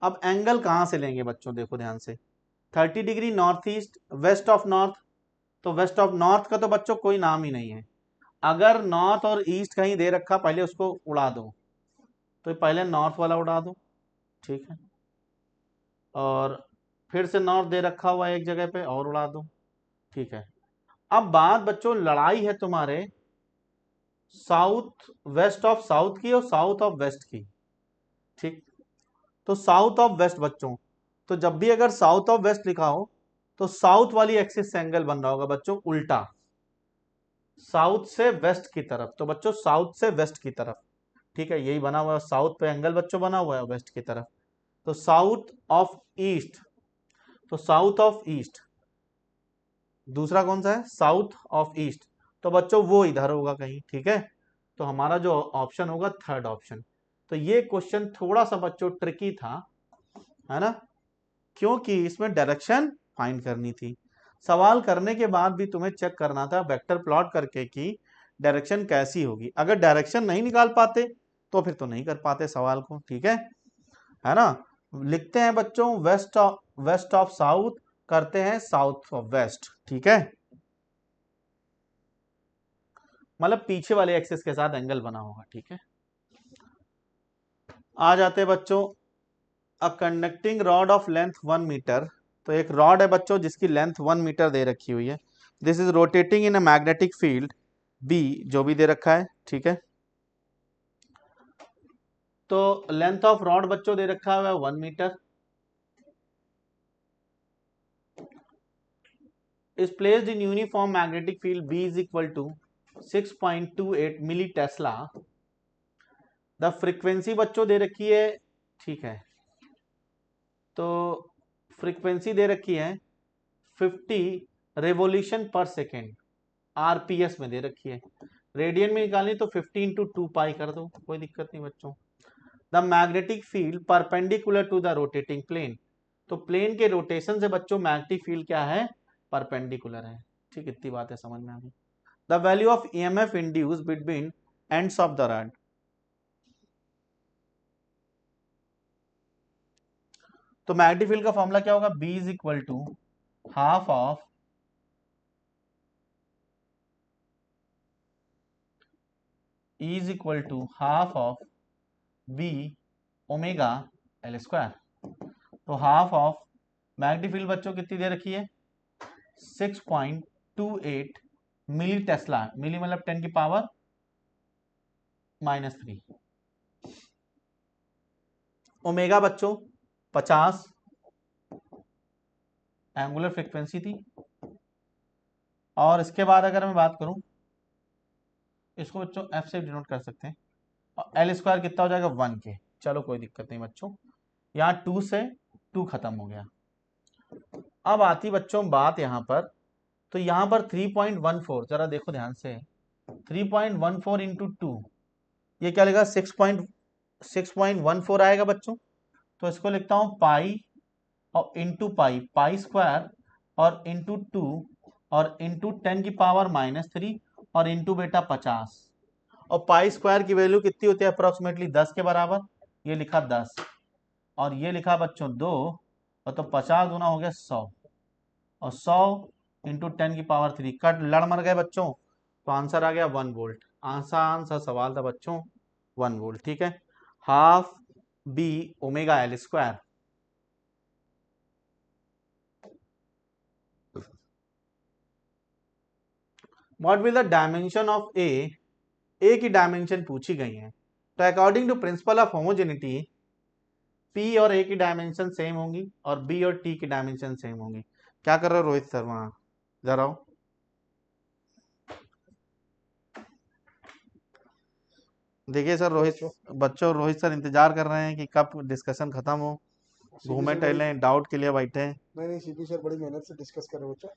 अब एंगल कहां से लेंगे बच्चों, देखो ध्यान से, 30 degree north east west of north, तो वेस्ट ऑफ नॉर्थ का तो बच्चों कोई नाम ही नहीं है। अगर नॉर्थ और ईस्ट कहीं दे रखा, पहले उसको उड़ा दो, तो पहले नॉर्थ वाला उड़ा दो, ठीक है, और फिर से नॉर्थ दे रखा हुआ है एक जगह पे, और उड़ा दो, ठीक है। अब बात बच्चों लड़ाई है तुम्हारे साउथ वेस्ट ऑफ साउथ की और साउथ ऑफ वेस्ट की, ठीक। तो साउथ ऑफ वेस्ट बच्चों, तो जब भी अगर साउथ ऑफ वेस्ट लिखा हो, तो साउथ वाली एक्सिस से एंगल बन रहा होगा बच्चों उल्टा, साउथ से वेस्ट की तरफ, तो बच्चों साउथ से वेस्ट की तरफ, ठीक है, यही बना हुआ है, साउथ पे एंगल बच्चों बना हुआ है वेस्ट की तरफ, तो साउथ ऑफ ईस्ट, तो साउथ ऑफ ईस्ट, दूसरा कौन सा है, साउथ ऑफ ईस्ट, तो बच्चों वो इधर होगा कहीं, ठीक है। तो हमारा जो ऑप्शन होगा थर्ड ऑप्शन। तो ये क्वेश्चन थोड़ा सा बच्चों ट्रिकी था, है ना, क्योंकि इसमें डायरेक्शन फाइंड करनी थी। सवाल करने के बाद भी तुम्हें चेक करना था वेक्टर प्लॉट करके कि डायरेक्शन कैसी होगी। अगर डायरेक्शन नहीं निकाल पाते तो फिर तो नहीं कर पाते सवाल को, ठीक है ना। लिखते हैं बच्चों वेस्ट ऑफ साउथ, करते हैं साउथ ऑफ वेस्ट, ठीक है। मतलब पीछे वाले एक्सिस के साथ एंगल बना होगा, ठीक है। आ जाते हैं बच्चों, a conducting rod of length 1 metre. तो एक रॉड है बच्चों जिसकी लेंथ 1 मीटर दे रखी हुई है। This is rotating in a magnetic field B, जो भी दे रखा है, ठीक है। तो लेंथ ऑफ रॉड बच्चों दे रखा हुआ है 1 metre, is placed in uniform magnetic field B is equal to 6.28 milli tesla. The frequency बच्चों दे रखी है, ठीक है। तो फ्रीक्वेंसी दे रखी है 50 रेवोल्यूशन पर सेकेंड, आरपीएस में दे रखी है। रेडियन में निकालनी तो 50 इंटू 2 पाई कर दो, कोई दिक्कत नहीं बच्चों। The magnetic field perpendicular to the rotating plane. तो प्लेन के रोटेशन से बच्चों मैग्नेटिक फील्ड क्या है, परपेंडिकुलर है, ठीक। इतनी बात है समझ में आ गई। The value of EMF induce between ends of the rod. तो मैग्नेटिक फील्ड का फॉर्मूला क्या होगा, B is equal to half of E is equal to half of B omega L square. तो हाफ ऑफ मैग्नेटिक फील्ड बच्चों कितनी दे रखी है, 6.28 milli Tesla, मिली मतलब 10 की पावर -3। ओमेगा बच्चों 50 एंगुलर फ्रीक्वेंसी थी। और इसके बाद अगर मैं बात करूं, इसको बच्चों एफ से डिनोट कर सकते हैं, और एल स्क्वायर कितना हो जाएगा 1 के। चलो कोई दिक्कत नहीं बच्चों, यहाँ 2 से 2 खत्म हो गया। अब आती बच्चों बात यहाँ पर, तो यहाँ पर 3.14, जरा देखो ध्यान से, 3.14 इंटू 2, ये क्या लिखा, 6.14 आएगा बच्चों। तो इसको लिखता हूँ पाई और इंटू पाई, पाई स्क्वायर और इंटू 2 और इंटू 10 की पावर -3 और इंटू बेटा 50। और पाई स्क्वायर की वैल्यू कितनी होती है, अप्रोक्सीमेटली 10 के बराबर। ये लिखा 10 और ये लिखा बच्चों 2, और तो 50 गुना हो गया 100, और 100 इंटू 10 की पावर 3, कट लड़ मर गए बच्चों। तो आंसर आ गया 1 वोल्ट। आसान सा सवाल था बच्चों, 1 वोल्ट, ठीक है। Half B omega L square. What will the dimension of A की डायमेंशन पूछी गई है। तो according to principle of homogeneity, P और ए की डायमेंशन सेम होंगी और बी और टी की डायमेंशन सेम होंगी। क्या कर रहे हो रोहित सर वहां, जरा आओ। देखिए सर, रोहित सर इंतजार कर रहे हैं कि कब डिस्कशन खत्म हो, घूमे टहले, डाउट के लिए बैठे हैं। नहीं सीपी सर बड़ी मेहनत से डिस्कस कर रहे हो बच्चा।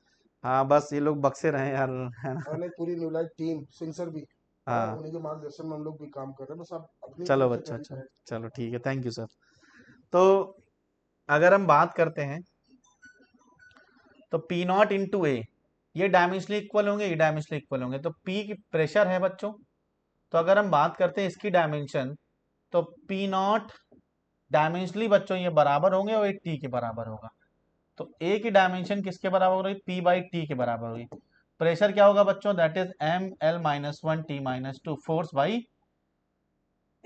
हाँ बस ये लोग बक्से रहे हैं यार, है ना। और नहीं पूरी न्यूलाइट टीम, सिंह सर भी, हाँ उन्हीं के मार्गदर्शन में हम लोग भी काम कर रहे हैं, बस आप अपनी चलो तरफ से बच्चा, तैयारी अच्छा करें। चलो ठीक है, थैंक यू सर। तो अगर हम बात करते हैं, तो पी नॉट इंटू ए, ये डायमेंशनली इक्वल होंगे, ये डायमेंशनली इक्वल होंगे। तो पी की प्रेशर है बच्चों, तो अगर हम बात करते हैं इसकी डायमेंशन, तो पी नॉट डायमेंशनली बच्चों ये बराबर होंगे और ये टी के बराबर होगा। तो ए की डायमेंशन किसके बराबर हो रही, पी बाई टी के बराबर होगी। प्रेशर क्या होगा बच्चों, that is M L -1 T -2, force by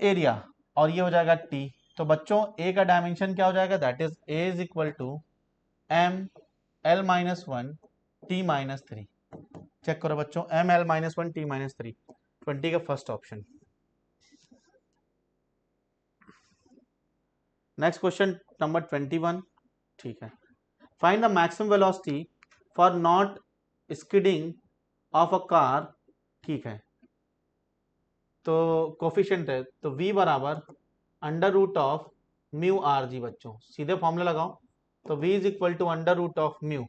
area, और ये हो जाएगा टी। तो बच्चों ए का डायमेंशन क्या हो जाएगा, that is A is equal to M L -1 T -3। Check करो बच्चों, एम एल -1 टी -3, 20 का first option. Next question number 21, ठीक है। Find the maximum velocity for not skidding of a car, ठीक है। तो कोफिशिएंट है, तो v बराबर under root of mu R G बच्चों, सीधे फॉर्मूला लगाओ। तो v is equal to under root of mu,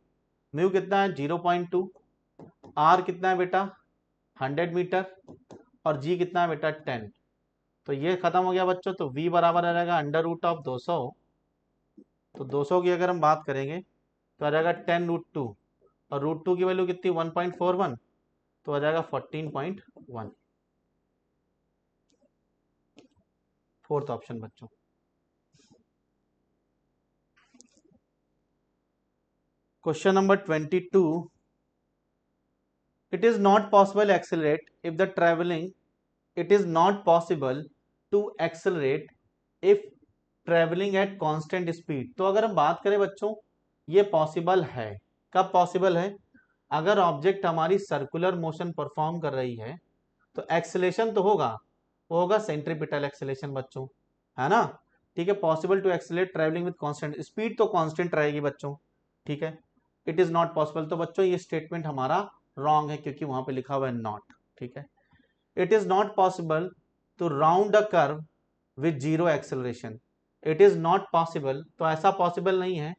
mu कितना है 0.2, r कितना है बेटा 100 मीटर, और g कितना है बेटा 10। तो ये खत्म हो गया बच्चों, तो v बराबर आ जाएगा अंडर रूट ऑफ 200। तो 200 की अगर हम बात करेंगे तो आ जाएगा 10√2, और √2 की वैल्यू कितनी 1.41, तो आ जाएगा 14.1, फोर्थ ऑप्शन बच्चों। Question number 22, It is not possible accelerate if the traveling it is not possible to accelerate if traveling at constant speed। तो अगर हम बात करें बच्चों, ये पॉसिबल है। कब पॉसिबल है? अगर ऑब्जेक्ट हमारी सर्कुलर मोशन परफॉर्म कर रही है तो एक्सेलेरेशन तो होगा, वो होगा सेंट्रीपिटल एक्सेलेरेशन बच्चों, है ना। ठीक है, possible to accelerate travelling with constant speed, तो कांस्टेंट रहेगी बच्चों। ठीक है, इट इज नॉट पॉसिबल, तो बच्चों ये स्टेटमेंट हमारा रॉन्ग है क्योंकि वहां पे लिखा हुआ है नॉट। ठीक है, it is not possible to round a curve with zero acceleration. It is not possible, तो ऐसा पॉसिबल नहीं है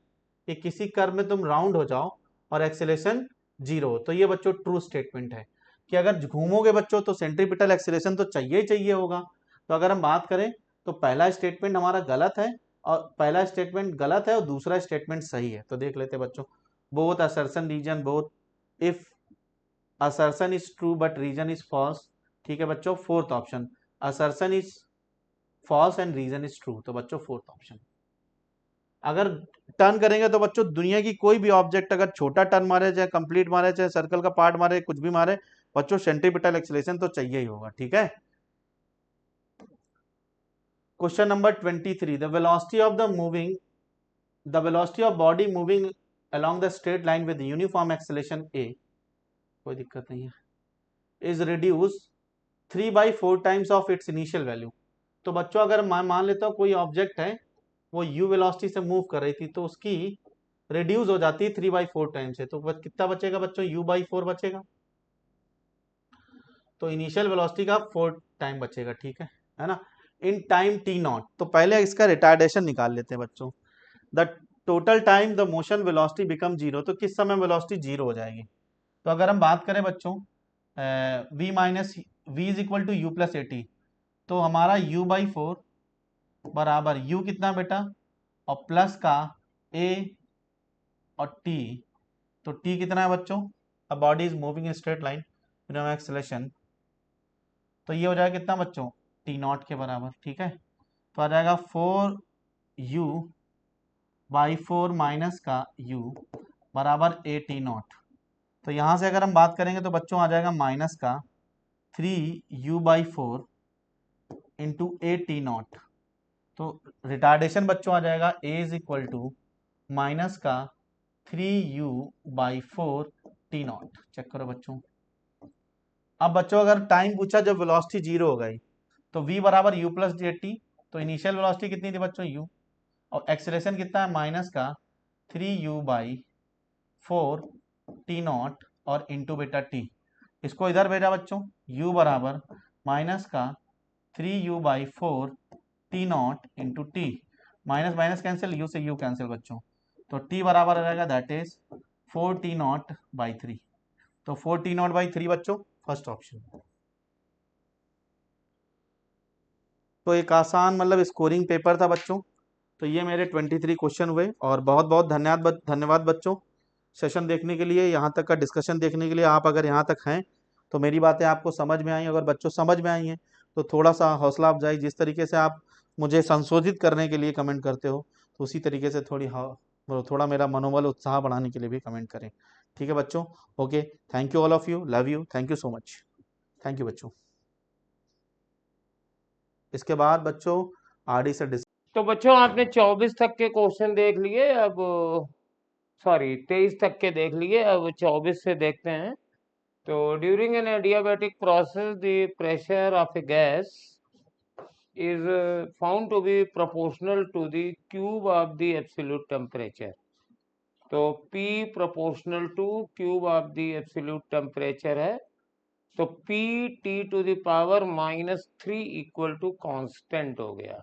कि किसी कर्व में तुम राउंड हो जाओ और एक्सेलरेशन जीरो हो। तो ये बच्चों ट्रू स्टेटमेंट है कि अगर घूमोगे बच्चों तो सेंट्रीपिटल एक्सेलरेशन तो चाहिए ही चाहिए होगा। तो अगर हम बात करें तो पहला स्टेटमेंट हमारा गलत है, और पहला स्टेटमेंट गलत है और दूसरा स्टेटमेंट सही है। तो देख लेते हैं बच्चों, both assertion reason both, if assertion is true but reason is false. ठीक है बच्चों, fourth option, assertion is false and reason is true, तो बच्चों फोर्थ ऑप्शन। अगर टर्न करेंगे तो बच्चों दुनिया की कोई भी ऑब्जेक्ट अगर छोटा टर्न मारे, चाहे कंप्लीट मारे, चाहे सर्कल का पार्ट मारे, कुछ भी मारे, बच्चों सेंट्रीपिटल एक्सेलरेशन तो चाहिए ही होगा। ठीक है, question number 23, the velocity of body moving along the straight line with uniform acceleration a, कोई दिक्कत नहीं है, is reduced 3/4 times of its initial value। तो बच्चों अगर मैं मान लेता हूँ कोई ऑब्जेक्ट है वो u वेलोसिटी से मूव कर रही थी तो उसकी रिड्यूस हो जाती है 3/4 टाइम से, तो कितना बचेगा बच्चों, u/4 बचेगा। तो इनिशियल वेलोसिटी का 4 टाइम बचेगा। ठीक है ना, इन टाइम टी नॉट। तो पहले इसका रिटार्डेशन निकाल लेते हैं बच्चों। The total time the motion velocity become zero, तो किस समय वेलोसिटी जीरो हो जाएगी। तो अगर हम बात करें बच्चों v minus V is equal to U plus A T, तो हमारा u/4 बराबर u कितना बेटा, और प्लस का a और t, तो t कितना है बच्चों, a body is moving in straight line with no acceleration, तो ये हो जाएगा कितना बच्चों, टी नॉट के बराबर। ठीक है, तो आ जाएगा 4u/4 माइनस का u बराबर ए टी नॉट। तो यहाँ से अगर हम बात करेंगे तो बच्चों आ जाएगा माइनस का 3u/4 into A T naught. तो रिटार्डेशन बच्चों आ जाएगा a is equal to minus का 3u/4 टी नॉट। चेक करो बच्चों। अब बच्चों अगर टाइम पूछा जब वेलोसिटी जीरो हो गई तो v बराबर u प्लस जे टी, तो इनिशियल वेलोसिटी कितनी थी बच्चों u, और एक्सेलरेशन कितना है माइनस का 3u/4 टी नॉट और इंटू बेटा टी। इसको इधर भेजा बच्चों, u बराबर माइनस का 3u/4 T not into T, minus minus cancel, u से u कैंसिल बच्चों, तो t बराबर आ जाएगा दैट इज 4t0/3। तो 4t0/3 बच्चों फर्स्ट ऑप्शन। तो एक आसान मतलब स्कोरिंग पेपर था बच्चों। तो ये मेरे 23 क्वेश्चन हुए, और बहुत बहुत धन्यवाद बच्चों सेशन देखने के लिए, यहाँ तक का डिस्कशन देखने के लिए। आप अगर यहाँ तक हैं तो मेरी बातें आपको समझ में आई, अगर बच्चों समझ में आई हैं तो थोड़ा सा हौसला अफजाई, जिस तरीके से आप मुझे संशोधित करने के लिए कमेंट करते हो तो उसी तरीके से थोड़ा मेरा मनोबल उत्साह बढ़ाने के लिए भी कमेंट करें। ठीक है बच्चों, okay, thank you all of you, love you, thank you so much, thank you बच्चों। इसके बाद बच्चों आरडी से तो बच्चों आपने 24 तक के क्वेश्चन देख लिए, अब सॉरी 23 तक के देख लिए, अब 24 से देखते हैं। तो during an adiabatic process the pressure of A gas is found to be proportional to the cube of the absolute temperature। तो P proportional to cube of the absolute temperature है, तो P T to the power -3 equal to constant हो गया।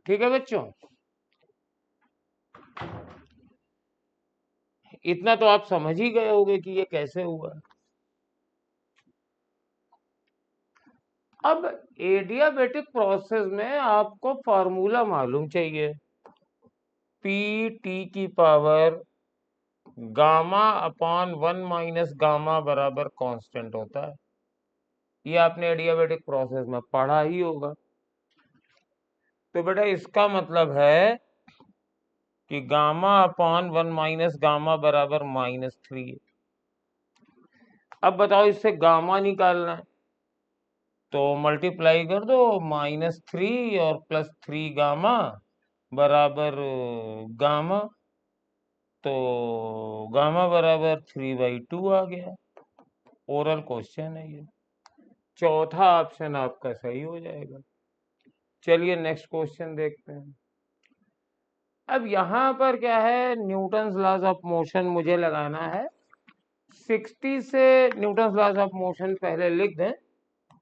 ठीक है बच्चों, इतना तो आप समझ ही गए होंगे कि ये कैसे हुआ। अब एडियाबैटिक प्रोसेस में आपको फार्मूला मालूम चाहिए, पी टी की power gamma upon 1 minus gamma बराबर कांस्टेंट होता है। ये आपने एडियाबैटिक प्रोसेस में पढ़ा ही होगा। तो बेटा इसका मतलब है कि गामा अपॉन 1 माइनस गामा बराबर -3। अब बताओ इससे गामा निकालना है, तो मल्टीप्लाई कर दो, -3 और +3 गामा बराबर गामा, तो गामा बराबर 3/2 आ गया। ओरल क्वेश्चन है ये, चौथा ऑप्शन आपका सही हो जाएगा। चलिए नेक्स्ट क्वेश्चन देखते हैं। अब यहाँ पर क्या है, न्यूटन्स लॉज ऑफ मोशन मुझे लगाना है। 60 से न्यूटन्स लॉज ऑफ मोशन पहले लिख दें।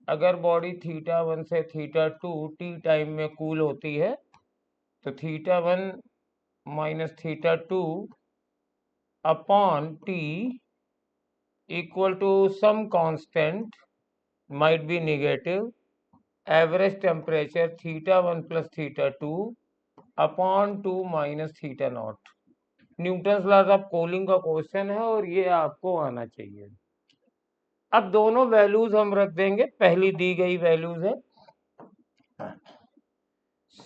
अगर बॉडी θ1 से θ2 t टाइम में कूल होती है, तो θ1 minus θ2 upon t equal to some constant, might be negative, average temperature θ1 plus θ2 upon 2 minus θ0। Newton's laws of cooling का क्वेश्चन है और ये आपको आना चाहिए। अब दोनों वैल्यूज हम रख देंगे। पहली दी गई वैल्यूज है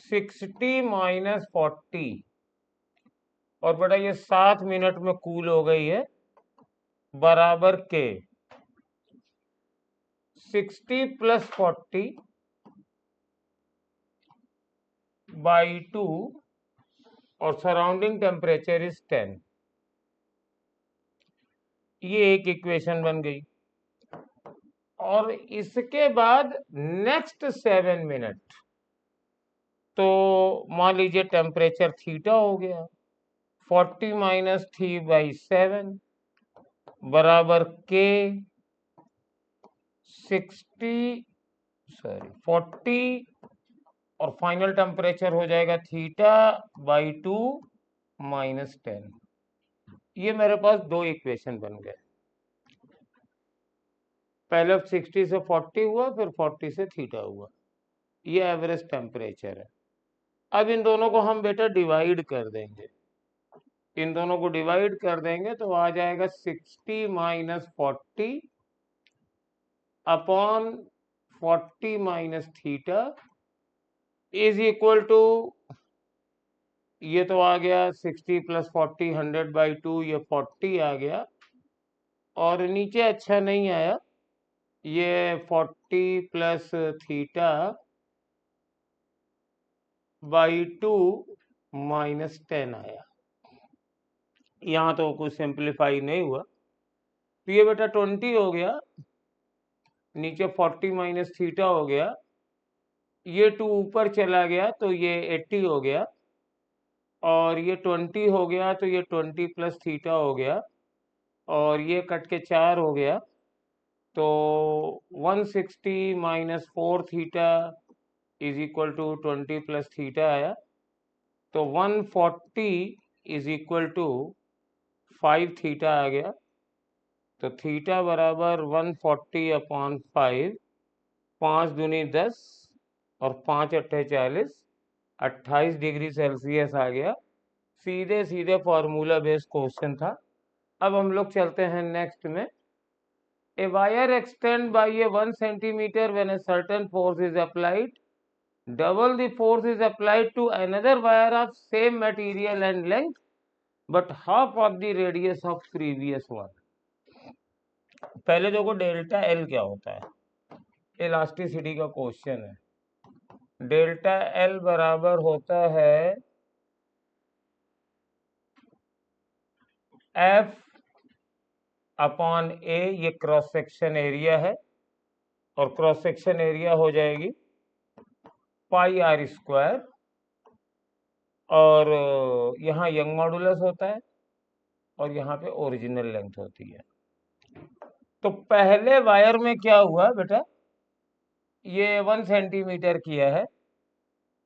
60 माइनस 40, और बेटा ये 7 मिनट में कूल हो गई है, बराबर के 60 प्लस 40 बाई 2 और सराउंडिंग टेम्परेचर इज 10। ये एक इक्वेशन बन गई। और इसके बाद नेक्स्ट 7 मिनट, तो मान लीजिए टेम्परेचर थीटा हो गया, 40 माइनस 3/7 बराबर के 40 और फाइनल टेम्परेचर हो जाएगा θ/2 माइनस 10। ये मेरे पास दो इक्वेशन बन गए। पहले 60 से 40 हुआ, फिर 40 से थीटा हुआ। ये एवरेज टेम्परेचर है। अब इन दोनों को हम बेटा डिवाइड कर देंगे। इन दोनों को डिवाइड कर देंगे तो आ जाएगा 60 minus 40 upon 40 minus theta is equal to, ये तो आ गया 60 प्लस 40 100/2, ये 40 आ गया, और नीचे अच्छा नहीं आया, ये 40 प्लस थीटा बाई 2 माइनस 10 आया। यहाँ तो कुछ सिंप्लीफाई नहीं हुआ, तो ये बेटा 20 हो गया, नीचे 40 माइनस थीटा हो गया, ये 2 ऊपर चला गया तो ये 80 हो गया, और ये 20 हो गया तो ये 20 प्लस थीटा हो गया, और ये कट के 4 हो गया, तो 160 minus 4 theta is equal to 20 plus theta आया, तो 140 इज इक्वल टू 5 थीटा आ गया। तो थीटा बराबर 140 अपॉन 5, 5 दूनी 10 और 5 अट्ठे 40, 28 डिग्री सेल्सियस आ गया। सीधे सीधे फॉर्मूला बेस्ड क्वेश्चन था। अब हम लोग चलते हैं नेक्स्ट में। A wire extend by a 1 centimetre when a certain force is applied, double the force is applied to another wire of same material and length but half of the radius of previous one। पहले देखो delta L क्या होता है, elasticity का question है। Delta L बराबर होता है एफ अपॉन ए, ये क्रॉस सेक्शन एरिया है, और क्रॉस सेक्शन एरिया हो जाएगी πr², और यहाँ यंग मॉडुलस होता है, और यहाँ पे ओरिजिनल लेंथ होती है। तो पहले वायर में क्या हुआ बेटा, ये 1 सेंटीमीटर किया है,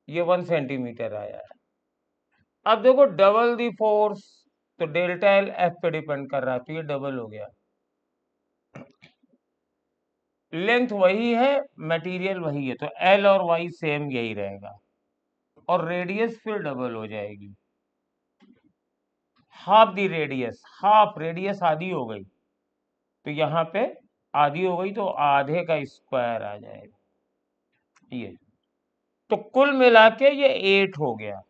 ये 1 सेंटीमीटर आया है। अब देखो डबल दी फोर्स, तो डेल्टा एल एफ पे डिपेंड कर रहा है, तो ये डबल हो गया। लेंथ वही है, मटेरियल वही है, तो एल और वाई सेम यही रहेगा, और रेडियस फिर डबल हो जाएगी। हाफ दी रेडियस, हाफ रेडियस आधी हो गई, तो यहाँ पे आधी हो गई, तो आधे का स्क्वायर आ जाएगा ये। तो कुल मिला के ये 8 हो गया,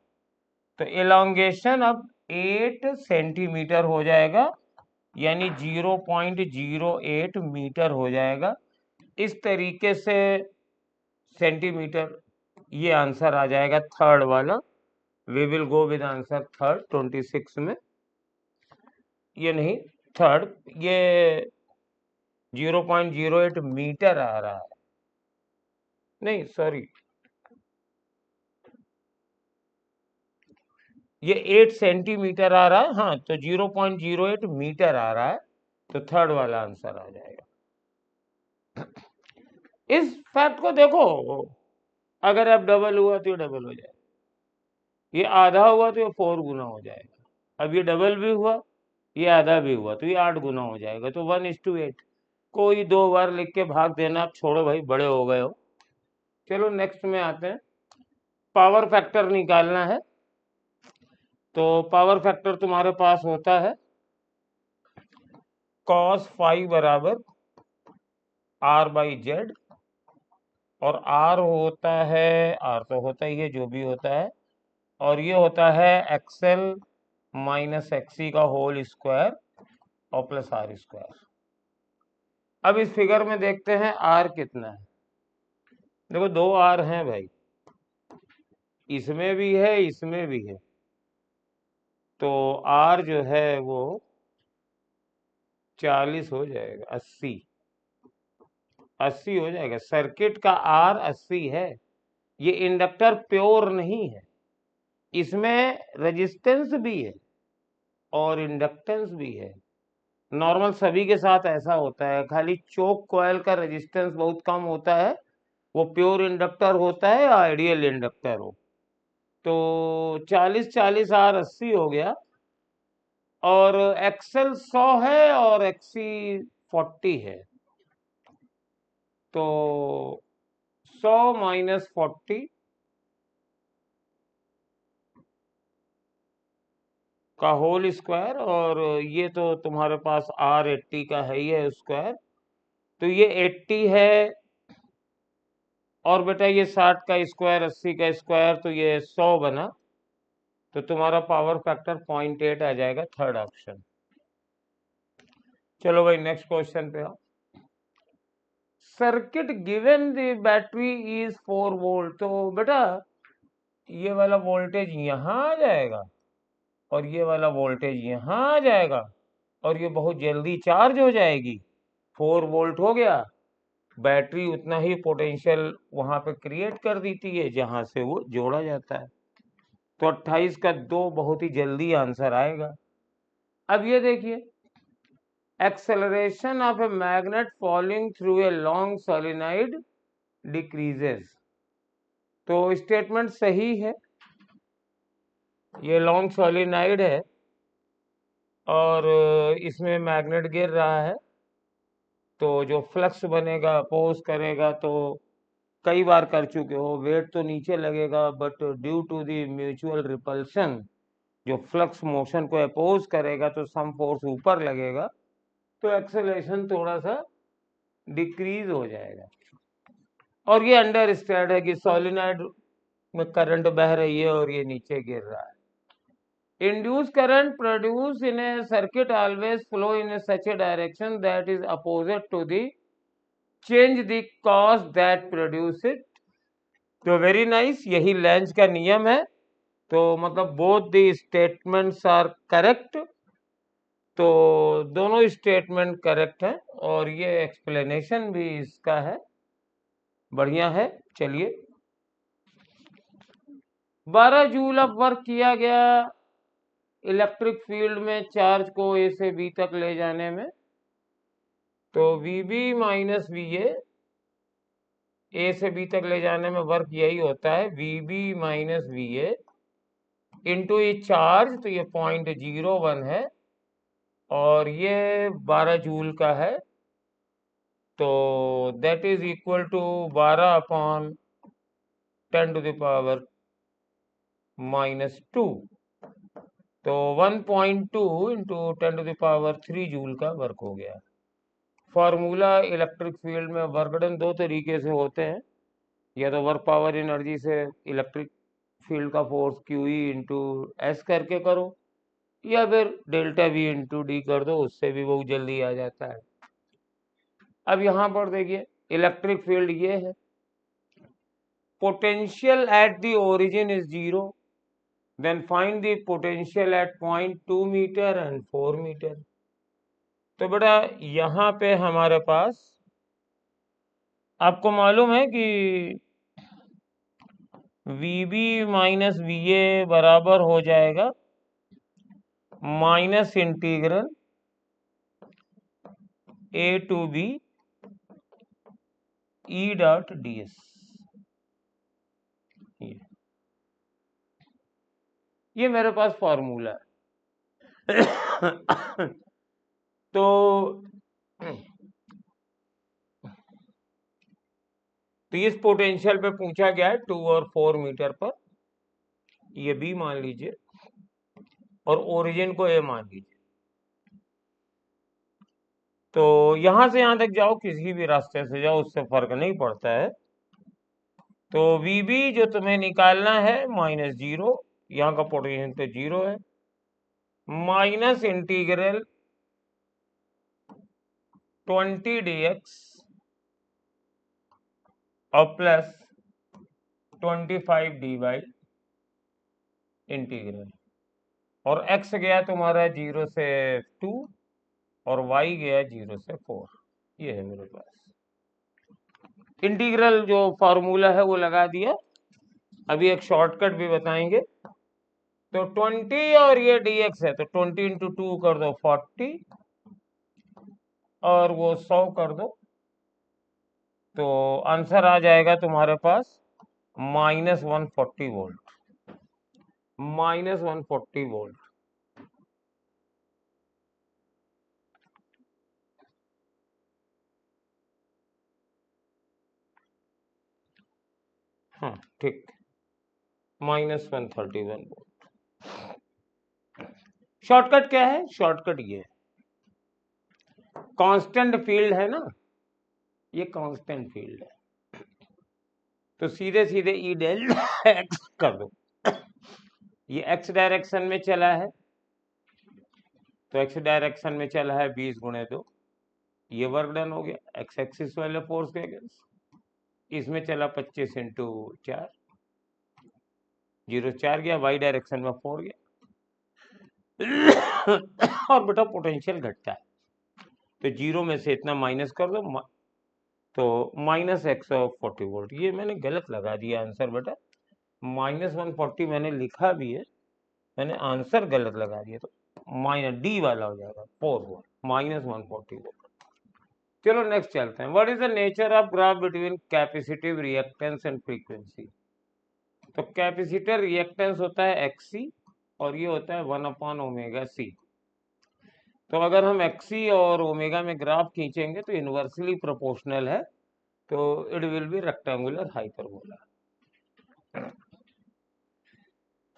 तो एलोंगेशन अब 8 सेंटीमीटर हो जाएगा। यानी 0.08 मीटर हो जाएगा। इस तरीके से सेंटीमीटर ये आंसर आ जाएगा थर्ड वाला। We will go with answer third 26 में, ये नहीं थर्ड, ये 0.08 मीटर आ रहा है, नहीं सॉरी, ये 8 सेंटीमीटर आ रहा है। हाँ, तो 0.08 मीटर आ रहा है, तो थर्ड वाला आंसर आ जाएगा। इस फैक्ट को देखो, अगर अब डबल हुआ तो ये डबल हो जाएगा, ये आधा हुआ तो ये 4 गुना हो जाएगा। अब ये डबल भी हुआ, ये आधा भी हुआ, तो ये 8 गुना हो जाएगा। तो 1:8। कोई 2 बार लिख के भाग देना, आप छोड़ो भाई, बड़े हो गए हो। चलो नेक्स्ट में आते हैं। पावर फैक्टर निकालना है, तो पावर फैक्टर तुम्हारे पास होता है cos फाई बराबर R/Z, और R होता है, R तो होता ही है जो भी होता है, और ये होता है XL माइनस XC का होल स्क्वायर और प्लस R²। अब इस फिगर में देखते हैं R कितना है। देखो 2 R हैं भाई, इसमें भी है इसमें भी है, तो R जो है वो 40 हो जाएगा, 80 हो जाएगा। सर्किट का R 80 है। ये इंडक्टर प्योर नहीं है, इसमें रेजिस्टेंस भी है और इंडक्टेंस भी है। नॉर्मल सभी के साथ ऐसा होता है, खाली चोक कॉइल का रेजिस्टेंस बहुत कम होता है, वो प्योर इंडक्टर होता है या आइडियल इंडक्टर हो। तो 40 R 80 हो गया, और एक्सएल 100 है और एक्सी 40 है, तो 100 माइनस 40 का होल स्क्वायर, और ये तो तुम्हारे पास R 80 का है ही है स्क्वायर, तो ये 80 है, और बेटा ये 60 का स्क्वायर 80 का स्क्वायर, तो ये 100 बना, तो तुम्हारा पावर फैक्टर 0.8 आ जाएगा, थर्ड ऑप्शन। चलो भाई नेक्स्ट क्वेश्चन पे आओ। Circuit given the battery is 4 volt, तो बेटा ये वाला वोल्टेज यहाँ आ जाएगा और ये वाला वोल्टेज यहाँ आ जाएगा, और ये बहुत जल्दी चार्ज हो जाएगी। 4 वोल्ट हो गया, बैटरी उतना ही पोटेंशियल वहां पे क्रिएट कर देती है जहां से वो जोड़ा जाता है। तो 28 का 2 बहुत ही जल्दी आंसर आएगा। अब ये देखिए, acceleration of a magnet falling through a long solenoid decreases, तो स्टेटमेंट सही है। ये लॉन्ग सोलेनॉइड है और इसमें मैग्नेट गिर रहा है, तो जो फ्लक्स बनेगा अपोज करेगा, तो कई बार कर चुके हो, वेट तो नीचे लगेगा, but due to the mutual repulsion जो फ्लक्स मोशन को अपोज करेगा, तो सम फोर्स ऊपर लगेगा, तो एक्सेलरेशन थोड़ा सा डिक्रीज हो जाएगा। और ये अंडरस्टैंड है कि सोलेनॉइड में करंट बह रही है और ये नीचे गिर रहा है। Induced current produced in a circuit always flow in a such a direction that is opposite to the change the cause that produce it. तो वेरी नाइस, यही लेंज का नियम है। तो मतलब both the statements are correct, तो दोनों statement correct है, और ये एक्सप्लेनेशन भी इसका है, बढ़िया है। चलिए, 12 जूल ऑफ वर्क किया गया इलेक्ट्रिक फील्ड में चार्ज को ए से बी तक ले जाने में, तो VB माइनस VA, ए से बी तक ले जाने में वर्क यही होता है, VB माइनस VA इंटू ये चार्ज, तो ये 0.01 है, और ये 12 जूल का है, तो that is equal to 12 upon 10 to the power -2, तो 1.2 into 10 to the power 3 joule का वर्क हो गया। फार्मूला इलेक्ट्रिक फील्ड में वर्क डन 2 तरीके से होते हैं, या तो वर्क पावर एनर्जी से इलेक्ट्रिक फील्ड का फोर्स QE इंटू S करके करो, या फिर डेल्टा वी इंटू डी कर दो, उससे भी बहुत जल्दी आ जाता है। अब यहां पर देखिए इलेक्ट्रिक फील्ड ये है, potential at the origin is 0, then find the potential at point 2 metre and 4 metre. तो बेटा यहां पे हमारे पास आपको मालूम है कि VB माइनस VA बराबर हो जाएगा minus integral A to B E dot ds। ये मेरे पास फॉर्मूला है। तो इस पोटेंशियल पे पूछा गया है 2 और 4 मीटर पर, ये B मान लीजिए और ओरिजिन को A मान लीजिए। तो यहां से यहां तक जाओ, किसी भी रास्ते से जाओ, उससे फर्क नहीं पड़ता है। तो VB जो तुम्हें निकालना है माइनस 0, यहाँ का पोटेंशियल तो 0 है, माइनस इंटीग्रल 20 dx और प्लस 25 dy इंटीग्रल, और x गया तुम्हारा 0 से 2 और y गया 0 से 4। ये है मेरे पास इंटीग्रल, जो फॉर्मूला है वो लगा दिया। अभी एक शॉर्टकट भी बताएंगे। तो 20 और ये dx है, तो 20 इंटू 2 कर दो 40 और वो 100 कर दो, तो आंसर आ जाएगा तुम्हारे पास माइनस 140 वोल्ट। Minus 140 volt. हाँ ठीक, माइनस 131 वोल्ट। शॉर्टकट क्या है? शॉर्टकट ये है, कांस्टेंट फील्ड है ना, ये कांस्टेंट फील्ड है, तो सीधे सीधे ई डेल एक्स कर दो। ये एक्स डायरेक्शन में चला है, तो एक्स डायरेक्शन में चला है 20 गुणे 2, ये वर्क डन हो गया एक्स एक्सिस वाले फोर्स के अगेंस्ट। इसमें चला 25 इंटू 4, 0 4 गया, वाई डायरेक्शन में 4 गया। और बेटा पोटेंशियल घटता है, तो 0 में से इतना माइनस कर दो, तो माइनस 140 वोल्ट। ये मैंने गलत लगा दिया आंसर बेटा, माइनस 140 मैंने लिखा भी है, मैंने आंसर गलत लगा दिया, तो माइनस डी वाला हो जाएगा 4 वोल्ट, माइनस 140 वोल्ट। चलो नेक्स्ट चलते हैं। What is the nature of graph between capacitive reactance and frequency? तो कैपेसिटर रिएक्टेंस होता है एक्सी और ये होता है 1/ओमेगा c। तो अगर हम एक्सी और ओमेगा में ग्राफ खींचेंगे तो इनवर्सली प्रोपोर्शनल है, तो it will be rectangular hyperbola.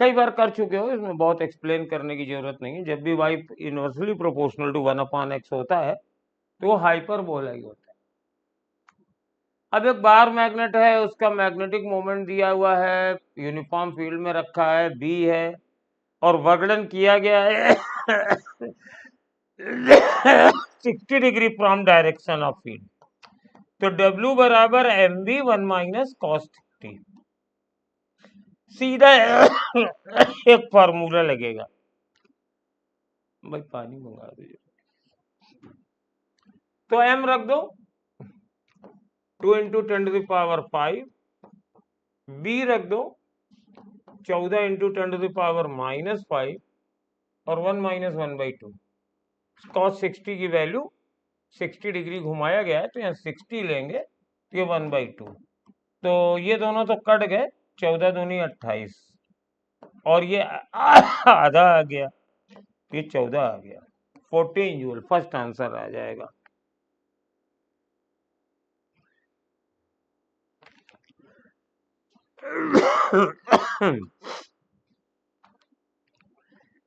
कई बार कर चुके हो, इसमें बहुत एक्सप्लेन करने की जरूरत नहीं है। जब भी y inversely proportional to 1/x होता है तो वो हाइपरबोला ही होता है। अब एक बार मैग्नेट है, उसका मैग्नेटिक मोमेंट दिया हुआ है, यूनिफॉर्म फील्ड में रखा है, b है, और वर्गडन किया गया है 60 degree from direction of field. तो W बराबर mv 1 माइनस कॉस थीटा। सीधा एक फार्मूला लगेगा, भाई पानी मंगा दीजिए। तो m रख दो 2 इंटू 10⁵, b रख दो 14 इंटू 10⁻⁻5 और 1 माइनस 1/2। कॉस 60 की वैल्यू 60 डिग्री घुमाया गया है, तो यहाँ 60 लेंगे तो ये 1/2। तो ये दोनों तो कट गए, 14 दूनी 28 और ये आधा आ गया, ये 14 आ गया, 14 जूल। फर्स्ट आंसर आ जाएगा।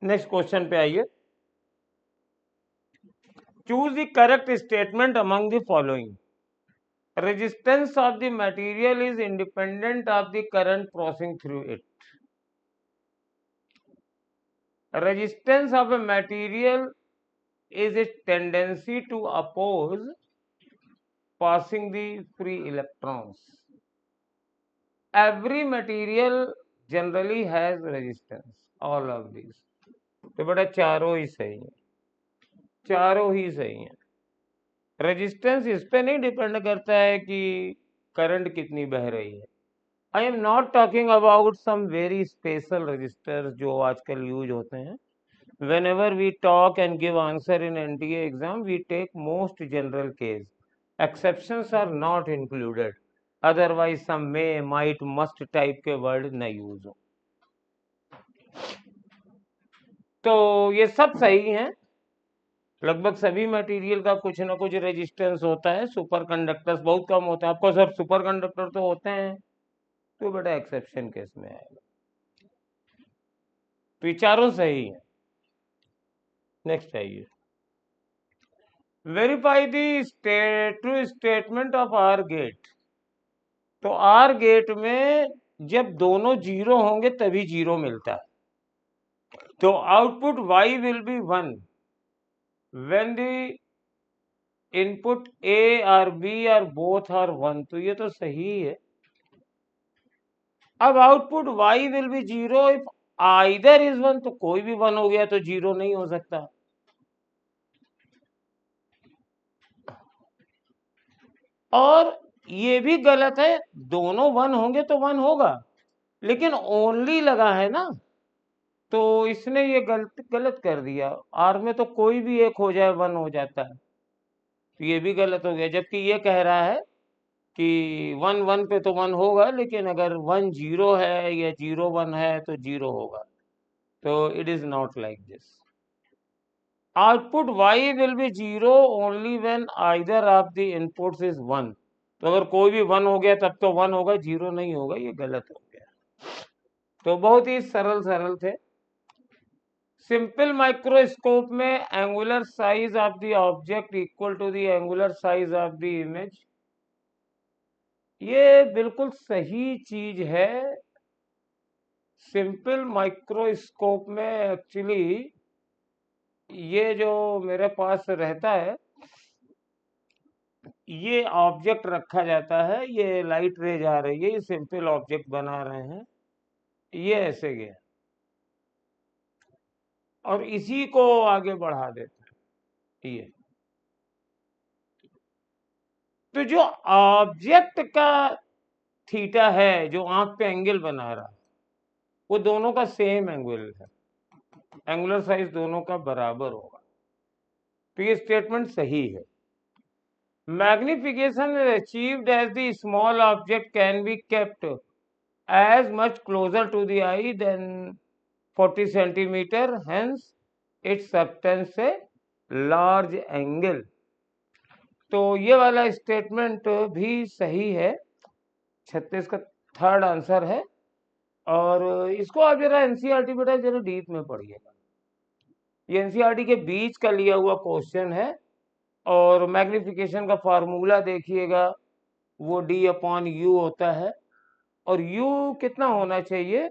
नेक्स्ट क्वेश्चन पे आइए। Choose the correct statement among the following. Resistance of the material is independent of the current crossing through it. resistance of a material is its tendency to oppose passing the free electrons. Every material generally has resistance, all of these. तो बेटा चारों ही सही है, चारों ही सही है। Resistance इस पे नहीं डिपेंड करता है कि करंट कितनी बह रही है। I am not talking about some very special registers जो आजकल यूज होते हैं। whenever we talk and give answer in NTA exam, we take most general case. Exceptions are not included. Otherwise, some may, might, must type के word न use हो। तो ये सब सही है। लगभग सभी मटेरियल का कुछ ना कुछ रेजिस्टेंस होता है। सुपर कंडक्टर्स बहुत कम होता है। आपको सब सुपर कंडक्टर तो होते हैं, तो बेटा एक्सेप्शन केस में आएगा। तो ये चारों सही है। नेक्स्ट आइए, verify the true statement of OR gate. तो आर गेट में जब दोनों जीरो होंगे तभी जीरो मिलता है। तो output y will be 1 when the input a और b आर बोथ आर 1। तो ये तो सही है। अब output y will be 0 if either is 1। तो कोई भी 1 हो गया तो जीरो नहीं हो सकता। और ये भी गलत है, दोनों 1 होंगे तो 1 होगा, लेकिन ओनली लगा है ना, तो इसने ये गलत कर दिया। आर में तो कोई भी एक हो जाए 1 हो जाता है, तो ये भी गलत हो गया। जबकि ये कह रहा है कि 1 1 पे तो 1 होगा, लेकिन अगर 1 0 है या 0 1 है तो 0 होगा। तो it is not like this. Output y will be 0 only when either of the inputs is 1। तो अगर कोई भी 1 हो गया तब तो 1 होगा, 0 नहीं होगा। ये गलत हो गया। तो बहुत ही सरल थे। सिंपल माइक्रोस्कोप में angular size of the object equal to the angular size of the image, ये बिल्कुल सही चीज है। सिंपल माइक्रोस्कोप में एक्चुअली ये जो मेरे पास रहता है, ये ऑब्जेक्ट रखा जाता है, ये लाइट रे जा रही है, ये सिंपल ऑब्जेक्ट बना रहे हैं, ये ऐसे गया और इसी को आगे बढ़ा देते हैं। ये तो जो ऑब्जेक्ट का थीटा है, जो आंख पे एंगल बना रहा है, वो दोनों का सेम एंगल है। एंगुलर साइज दोनों का बराबर होगा। तो ये स्टेटमेंट सही है। Magnification is achieved as the small object can be kept as much closer to the eye than 40 centimeter, hence it subtends a large angle। तो ये वाला स्टेटमेंट भी सही है। 36 का थर्ड आंसर है। और इसको आप जरा एनसीईआरटी बेटा जरा डीप में पढ़िएगा। ये एनसीईआरटी के बीच का लिया हुआ क्वेश्चन है। और मैग्निफिकेशन का फार्मूला देखिएगा, वो d/u होता है। और u कितना होना चाहिए?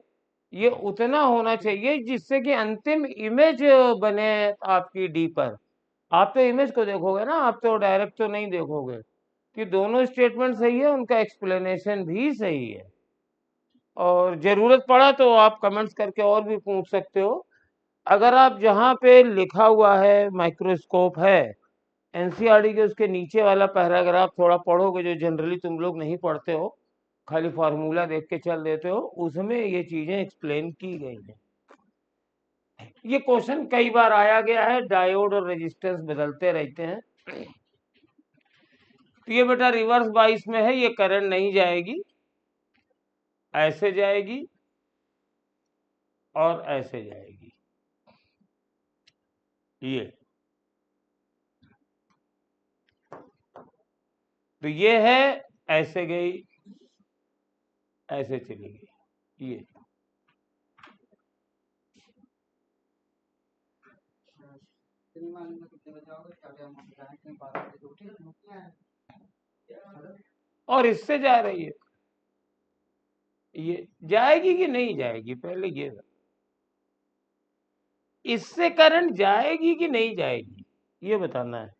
ये उतना होना चाहिए जिससे कि अंतिम इमेज बने आपकी d पर। आप तो इमेज को देखोगे ना, आप तो डायरेक्ट तो नहीं देखोगे। कि दोनों स्टेटमेंट सही है, उनका एक्सप्लेनेशन भी सही है। और जरूरत पड़ा तो आप कमेंट्स करके और भी पूछ सकते हो। अगर आप जहाँ पे लिखा हुआ है माइक्रोस्कोप है एनसीईआरटी के, उसके नीचे वाला पैराग्राफ थोड़ा पढ़ोगे, जो जनरली तुम लोग नहीं पढ़ते हो, खाली फार्मूला देख के चल देते हो, उसमें ये चीजें एक्सप्लेन की गई हैं। ये क्वेश्चन कई बार आया गया है। डायोड और रेजिस्टेंस बदलते रहते हैं। तो ये बेटा रिवर्स बाइस में है, ये करंट नहीं जाएगी, ऐसे जाएगी और ऐसे जाएगी। ये तो ये है, ऐसे गई, ऐसे चली गई। ये और इससे जा रही है। ये जाएगी कि नहीं जाएगी, पहले ये इससे करंट जाएगी कि नहीं जाएगी, ये बताना है।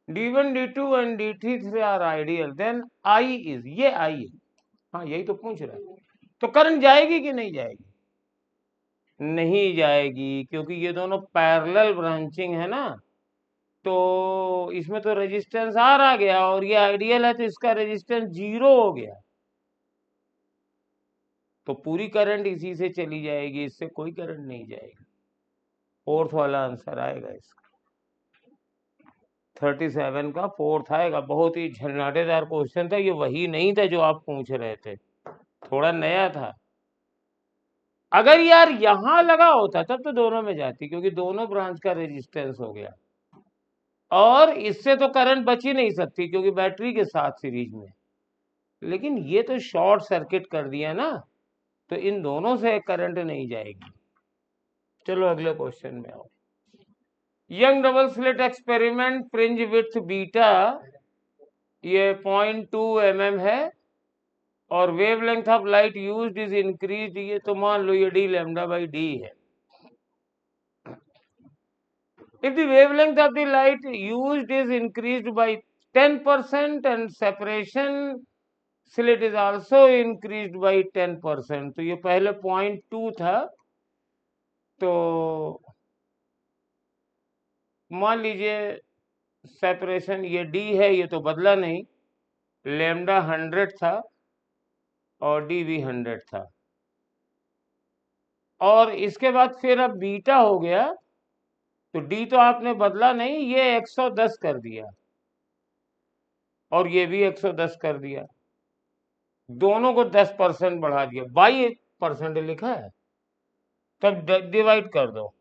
D1 D2 and D3 are ideal, then I is, ये I है, हाँ यही तो पूछ रहा है। तो करंट जाएगी कि नहीं जाएगी? नहीं जाएगी, क्योंकि ये दोनों पैरेलल ब्रांचिंग है ना, तो इसमें तो रेजिस्टेंस आर आ गया और ये आइडियल है तो इसका रेजिस्टेंस 0 हो गया, तो पूरी करंट इसी से चली जाएगी, इससे कोई करंट नहीं जाएगी। फोर्थ वाला आंसर आएगा इसका, 37 का फोर्थ आएगा। बहुत ही झन्नाटेदार क्वेश्चन था ये, वही नहीं था जो आप पूछ रहे थे, थोड़ा नया था। अगर यार यहां लगा होता तब तो दोनों में जाती, क्योंकि दोनों ब्रांच का रेजिस्टेंस हो गया, और इससे तो करंट बच ही नहीं सकती क्योंकि बैटरी के साथ सीरीज में। लेकिन ये तो शॉर्ट सर्किट कर दिया ना, तो इन दोनों से करंट नहीं जाएगी। चलो अगले क्वेश्चन में आओ। Young double slit experiment, fringe width beta ये 0.2 mm है, और wavelength of light used is increase, ये तो मान लो ये d लैम्डा बाई d है। If the wavelength of the light used is increased by 10% and separation slit is also increased by 10%, तो ये पहले 0.2 था, तो मान लीजिए सेपरेशन ये d है, ये तो बदला नहीं, लैम्डा 100 था और d भी 100 था, और इसके बाद फिर अब बीटा हो गया, तो d तो आपने बदला नहीं, ये 110 कर दिया और ये भी 110 कर दिया, दोनों को 10% बढ़ा दिया, 22% लिखा है, तब डिवाइड कर दो,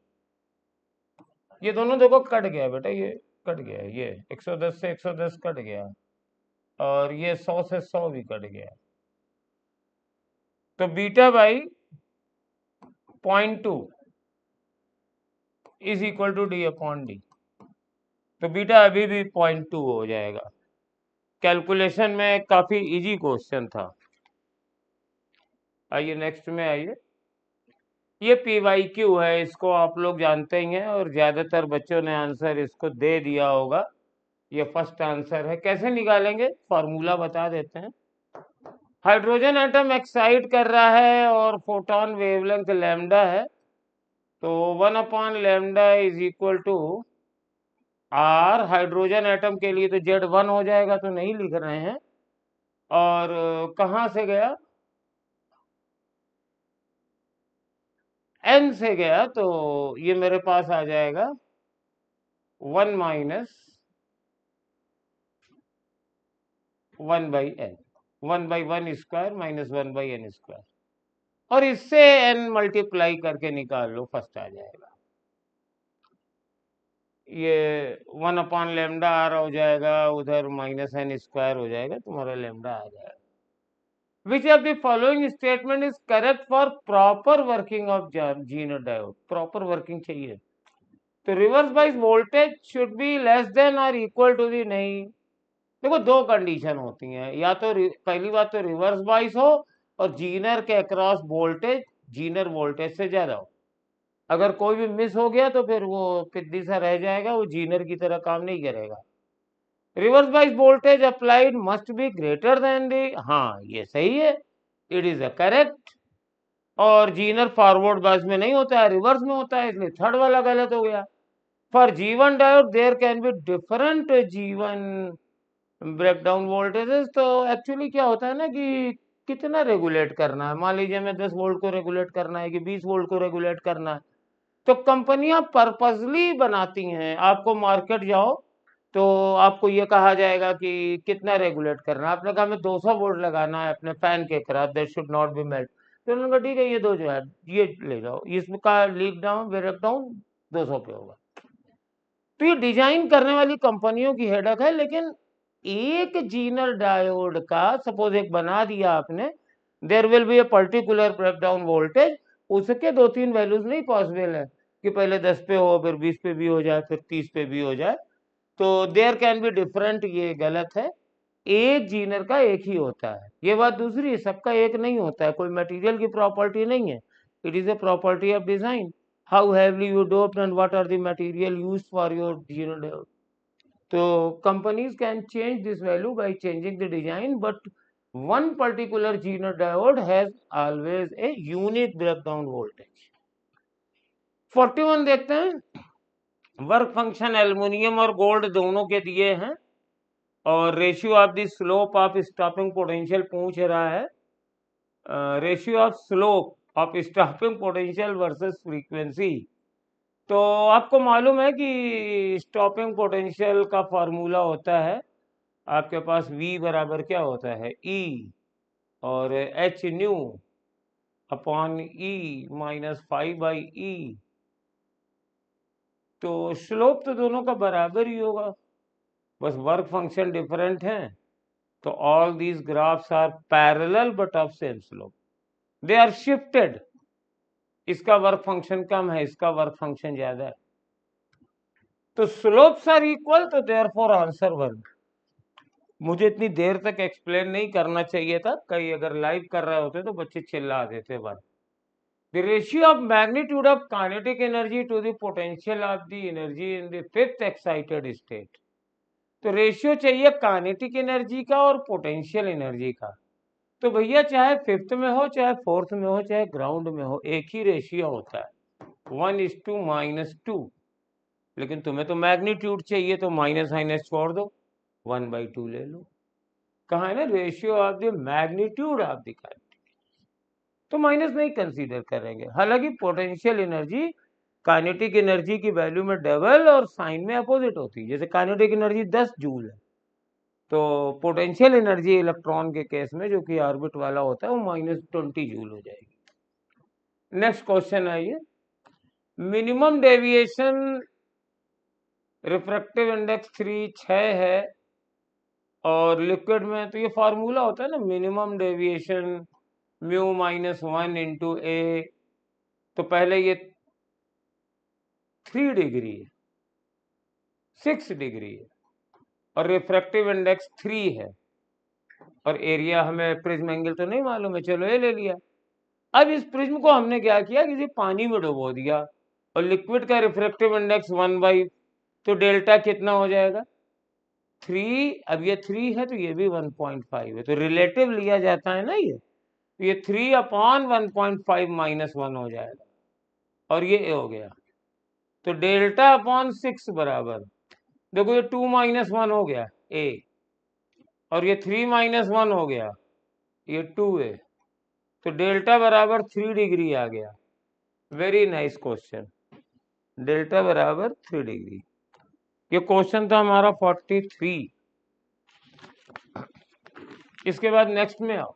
ये दोनों देखो कट गया बेटा, ये कट गया, ये 110 से 110 कट गया, और ये 100 से 100 भी कट गया, तो beta by 0.2 is equal to D upon D, तो बीटा अभी भी 0.2 हो जाएगा। कैलकुलेशन में काफी इजी क्वेश्चन था। आइए नेक्स्ट में आइए, ये PYQ है, इसको आप लोग जानते ही हैं और ज्यादातर बच्चों ने आंसर इसको दे दिया होगा, ये फर्स्ट आंसर है। कैसे निकालेंगे, फॉर्मूला बता देते हैं। हाइड्रोजन एटम एक्साइट कर रहा है और फोटोन वेवलेंथ लैम्डा है, तो 1 upon lambda is equal to R, hydrogen atom के लिए तो Z1 हो जाएगा, तो नहीं लिख रहे हैं, और कहाँ से गया, n से गया, तो ये मेरे पास आ जाएगा 1 minus 1 by n, 1 by 1 square minus 1 by n square, और इससे n मल्टीप्लाई करके निकाल लो, फर्स्ट आ जाएगा। ये 1 अपॉन लैम्डा आर हो जाएगा, उधर माइनस n स्क्वायर हो जाएगा, तुम्हारा लैम्डा आ जाएगा। Which of the following statement is correct for proper working of Zener diode? Proper working चाहिए, तो reverse bias voltage should be less than और इक्वल टू दी, नहीं, देखो दो कंडीशन होती हैं, या तो पहली बात तो रिवर्स बाइस हो और जीनर के अक्रॉस वोल्टेज जीनर वोल्टेज से ज्यादा हो, अगर कोई भी मिस हो गया तो फिर वो पिद्दी सा रह जाएगा, वो जीनर की तरह काम नहीं करेगा। Reverse bias voltage applied must be greater than the, हाँ ये सही है, इट इज अ करेक्ट, और जीनर फॉरवर्ड बाइस में नहीं होता है, रिवर्स में होता है, इसलिए थर्ड वाला गलत हो गया। For G1 diode there can be different G1 breakdown voltages, तो एक्चुअली क्या होता है ना कि कितना रेगुलेट करना है, मान लीजिए हमें 10 वोल्ट को रेगुलेट करना है कि 20 वोल्ट को रेगुलेट करना है, तो कंपनियां पर्पसली बनाती हैं, आपको मार्केट जाओ तो आपको ये कहा जाएगा कि कितना रेगुलेट करना है, आपने कहा हमें 200 वोल्ट लगाना है अपने फैन के खिलाफ, that should not be melt, तो उन्होंने कहा ठीक है ये दो जो है ये ले जाओ, इसका लीक डाउन ब्रेक डाउन 200 पे होगा। तो ये डिजाइन करने वाली कंपनियों की हेडक है, लेकिन एक जीनर डायोड का सपोज एक बना दिया आपने, there will be a particular break down voltage, उसके 2-3 वैल्यूज नहीं पॉसिबल है कि पहले 10 पे हो, फिर 20 पे भी हो जाए, फिर 30 पे भी हो जाए, तो देयर कैन बी डिफरेंट, ये गलत है। एक जीनर का एक ही होता है, ये बात दूसरी है, सबका एक नहीं होता है, कोई मटेरियल की प्रॉपर्टी नहीं है, it is a property of design, how heavily you doped and what are the material used for your zener diode. तो companies can change this value by changing the design, but one particular zener diode has always a unique breakdown voltage। 41 देखते हैं, work function aluminium और gold दोनों के दिए हैं और ratio of the slope of stopping potential पूछ रहा है, ratio of slope of stopping potential versus frequency. तो आपको मालूम है कि स्टॉपिंग पोटेंशियल का फॉर्मूला होता है आपके पास V बराबर क्या होता है, E और H new upon E minus 5/E। तो स्लोप तो दोनों का बराबर ही होगा, बस वर्क फंक्शन डिफरेंट है। तो all these graphs are parallel but of same slope, they are shifted, इसका वर्क फंक्शन कम है, इसका वर्क फंक्शन ज्यादा है, तो स्लोप्स आर इक्वल, तो देयरफॉर आंसर 1। मुझे इतनी देर तक एक्सप्लेन नहीं करना चाहिए था, कई अगर लाइव कर रहे होते तो बच्चे चिल्ला देते बात। The ratio of magnitude of kinetic energy to the potential of the energy in the fifth excited state। तो रेशियो चाहिए काइनेटिक एनर्जी का और पोटेंशियल एनर्जी का। तो भैया चाहे फिफ्थ में हो, चाहे फोर्थ में हो, चाहे ग्राउंड में हो, एक ही रेशियो होता है 1:-2। लेकिन तुम्हें तो मैग्नीट्यूड चाहिए, तो माइनस माइनस छोड़ दो, 1/2 ले लो। कहा है ना, ratio of the magnitude of the kinetic, तो माइनस नहीं कंसीडर करेंगे। हालांकि पोटेंशियल एनर्जी काइनेटिक एनर्जी की वैल्यू में डबल और साइन में अपोजिट होती है। जैसे काइनेटिक एनर्जी 10 जूल है, तो पोटेंशियल एनर्जी इलेक्ट्रॉन के केस में जो कि ऑर्बिट वाला होता है वो -20 जूल हो जाएगी। नेक्स्ट क्वेश्चन आइए, मिनिमम डेविएशन रिफ्रैक्टिव इंडेक्स 6 है और लिक्विड में तो ये फार्मूला होता है ना, मिनिमम डेविएशन म्यू -1 इंटू ए। तो पहले ये 3 डिग्री है, 6 डिग्री है और रिफ्रैक्टिव इंडेक्स 3 है और एरिया हमें प्रिज्म एंगल तो नहीं मालूम है, चलो ये ले लिया। अब इस प्रिज्म को हमने क्या किया, किसी पानी में डुबो दिया और लिक्विड का रिफ्रैक्टिव इंडेक्स 1/, तो डेल्टा कितना हो जाएगा 3। अब ये 3 है तो ये भी 1.5 है, तो रिलेटिव लिया जाता है ना ये, तो ये 3/1.5 -1 हो जाएगा और ये ए हो गया। तो डेल्टा अपॉन 6 बराबर, देखो ये 2 - 1 हो गया ए और ये 3 - 1 हो गया, ये 2 है, तो डेल्टा बराबर 3 डिग्री आ गया। वेरी नाइस क्वेश्चन, डेल्टा बराबर 3 डिग्री। ये क्वेश्चन था हमारा 43। इसके बाद नेक्स्ट में आओ,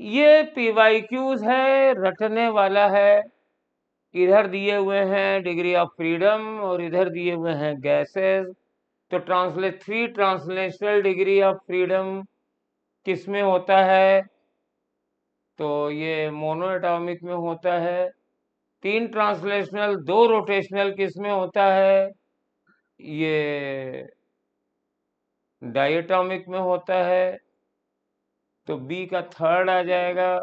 ये PYQs है, रटने वाला है। इधर दिए हुए हैं डिग्री ऑफ फ्रीडम और इधर दिए हुए हैं गैसेस। तो 3 ट्रांसलेशनल डिग्री ऑफ फ्रीडम किस में होता है, तो ये मोनो एटॉमिक में होता है। 3 ट्रांसलेशनल 2 रोटेशनल किस में होता है, ये डायटॉमिक में होता है, तो बी का थर्ड आ जाएगा।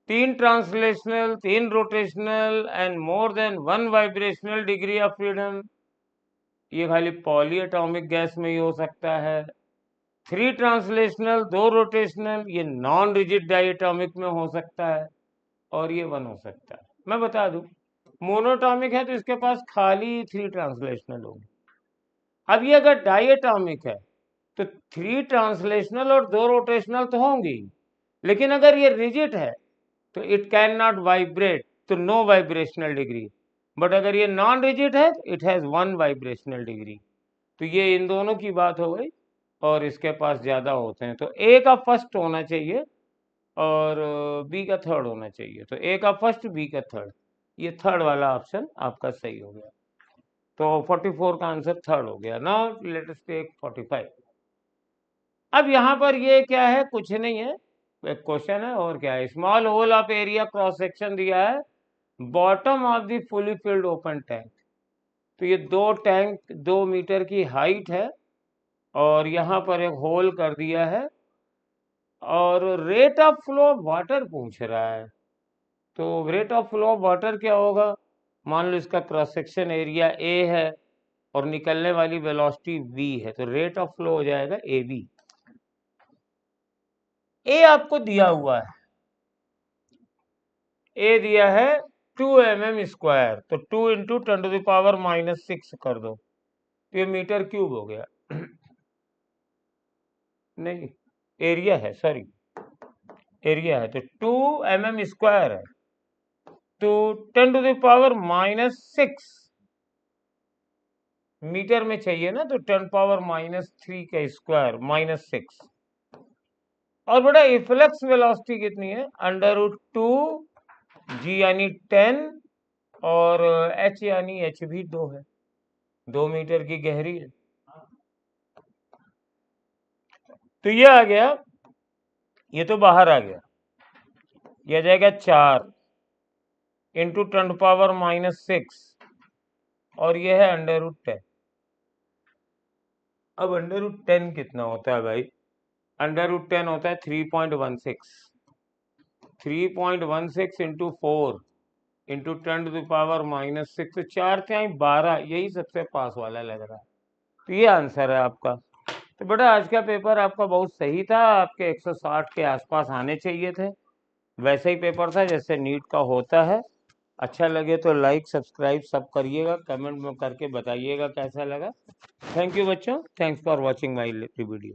3 translational 3 rotational and more than 1 vibrational degree of freedom, ये खाली पॉली एटॉमिक गैस में ही हो सकता है। 3 ट्रांसलेशनल 2 रोटेशनल, ये नॉन रिजिड डायटॉमिक में हो सकता है और ये 1 हो सकता है। मैं बता दूं, मोनोटॉमिक है तो इसके पास खाली 3 ट्रांसलेशनल होंगे। अब ये अगर डायटॉमिक है तो 3 ट्रांसलेशनल और 2 रोटेशनल तो होंगी, लेकिन अगर ये रिजिड है तो इट कैन नॉट वाइब्रेट, तो नो वाइब्रेशनल डिग्री। बट अगर ये नॉन रिजिड है तो इट हैज 1 वाइब्रेशनल डिग्री। तो ये इन दोनों की बात हो गई और इसके पास ज्यादा होते हैं, तो ए का फर्स्ट होना चाहिए और बी का थर्ड होना चाहिए। तो ए का फर्स्ट, बी का थर्ड, ये थर्ड वाला ऑप्शन आपका सही हो गया। तो 44 का आंसर थर्ड हो गया। Now let us take 45। अब यहाँ पर ये क्या है, कुछ नहीं है, एक क्वेश्चन है और क्या है। Small hole of area cross section दिया है, bottom of the fully filled open tank. तो ये दो टैंक 2 मीटर की हाइट है और यहाँ पर एक होल कर दिया है और rate of flow of water पूछ रहा है। तो rate of flow of water क्या होगा, मान लो इसका क्रॉस सेक्शन एरिया ए है और निकलने वाली वेलोसिटी v है, तो रेट ऑफ फ्लो हो जाएगा ए बी। ए आपको दिया हुआ है, ए दिया है 2 mm², तो 2 इंटू 10⁻⁻6 कर दो, तो ये मीटर क्यूब हो गया। नहीं, एरिया है, सॉरी एरिया है, तो 2 mm² है, तो 10⁻⁻6 मीटर में चाहिए ना, तो 10⁻³ का स्क्वायर -6। और बेटा इफ्लक्स वेलोसिटी कितनी है, √2 g यानी 10 और h यानी h भी 2 है, 2 मीटर की गहरी है। तो ये आ गया, ये तो बाहर आ गया, ये आ जाएगा 4 इंटू 10⁻⁻6 और ये है √10। अब √10 कितना होता है भाई, √10 होता है 3.16, 3.16 इंटू 4 इंटू 10⁻⁻6, तो 4×12, यही सबसे पास वाला लग रहा है। तो ये आंसर है आपका। तो बेटा आज का पेपर आपका बहुत सही था, आपके 160 के आसपास आने चाहिए थे, वैसे ही पेपर था जैसे नीट का होता है। अच्छा लगे तो लाइक सब्सक्राइब सब करिएगा, कमेंट में करके बताइएगा कैसा लगा। थैंक यू बच्चों, thanks for watching my video.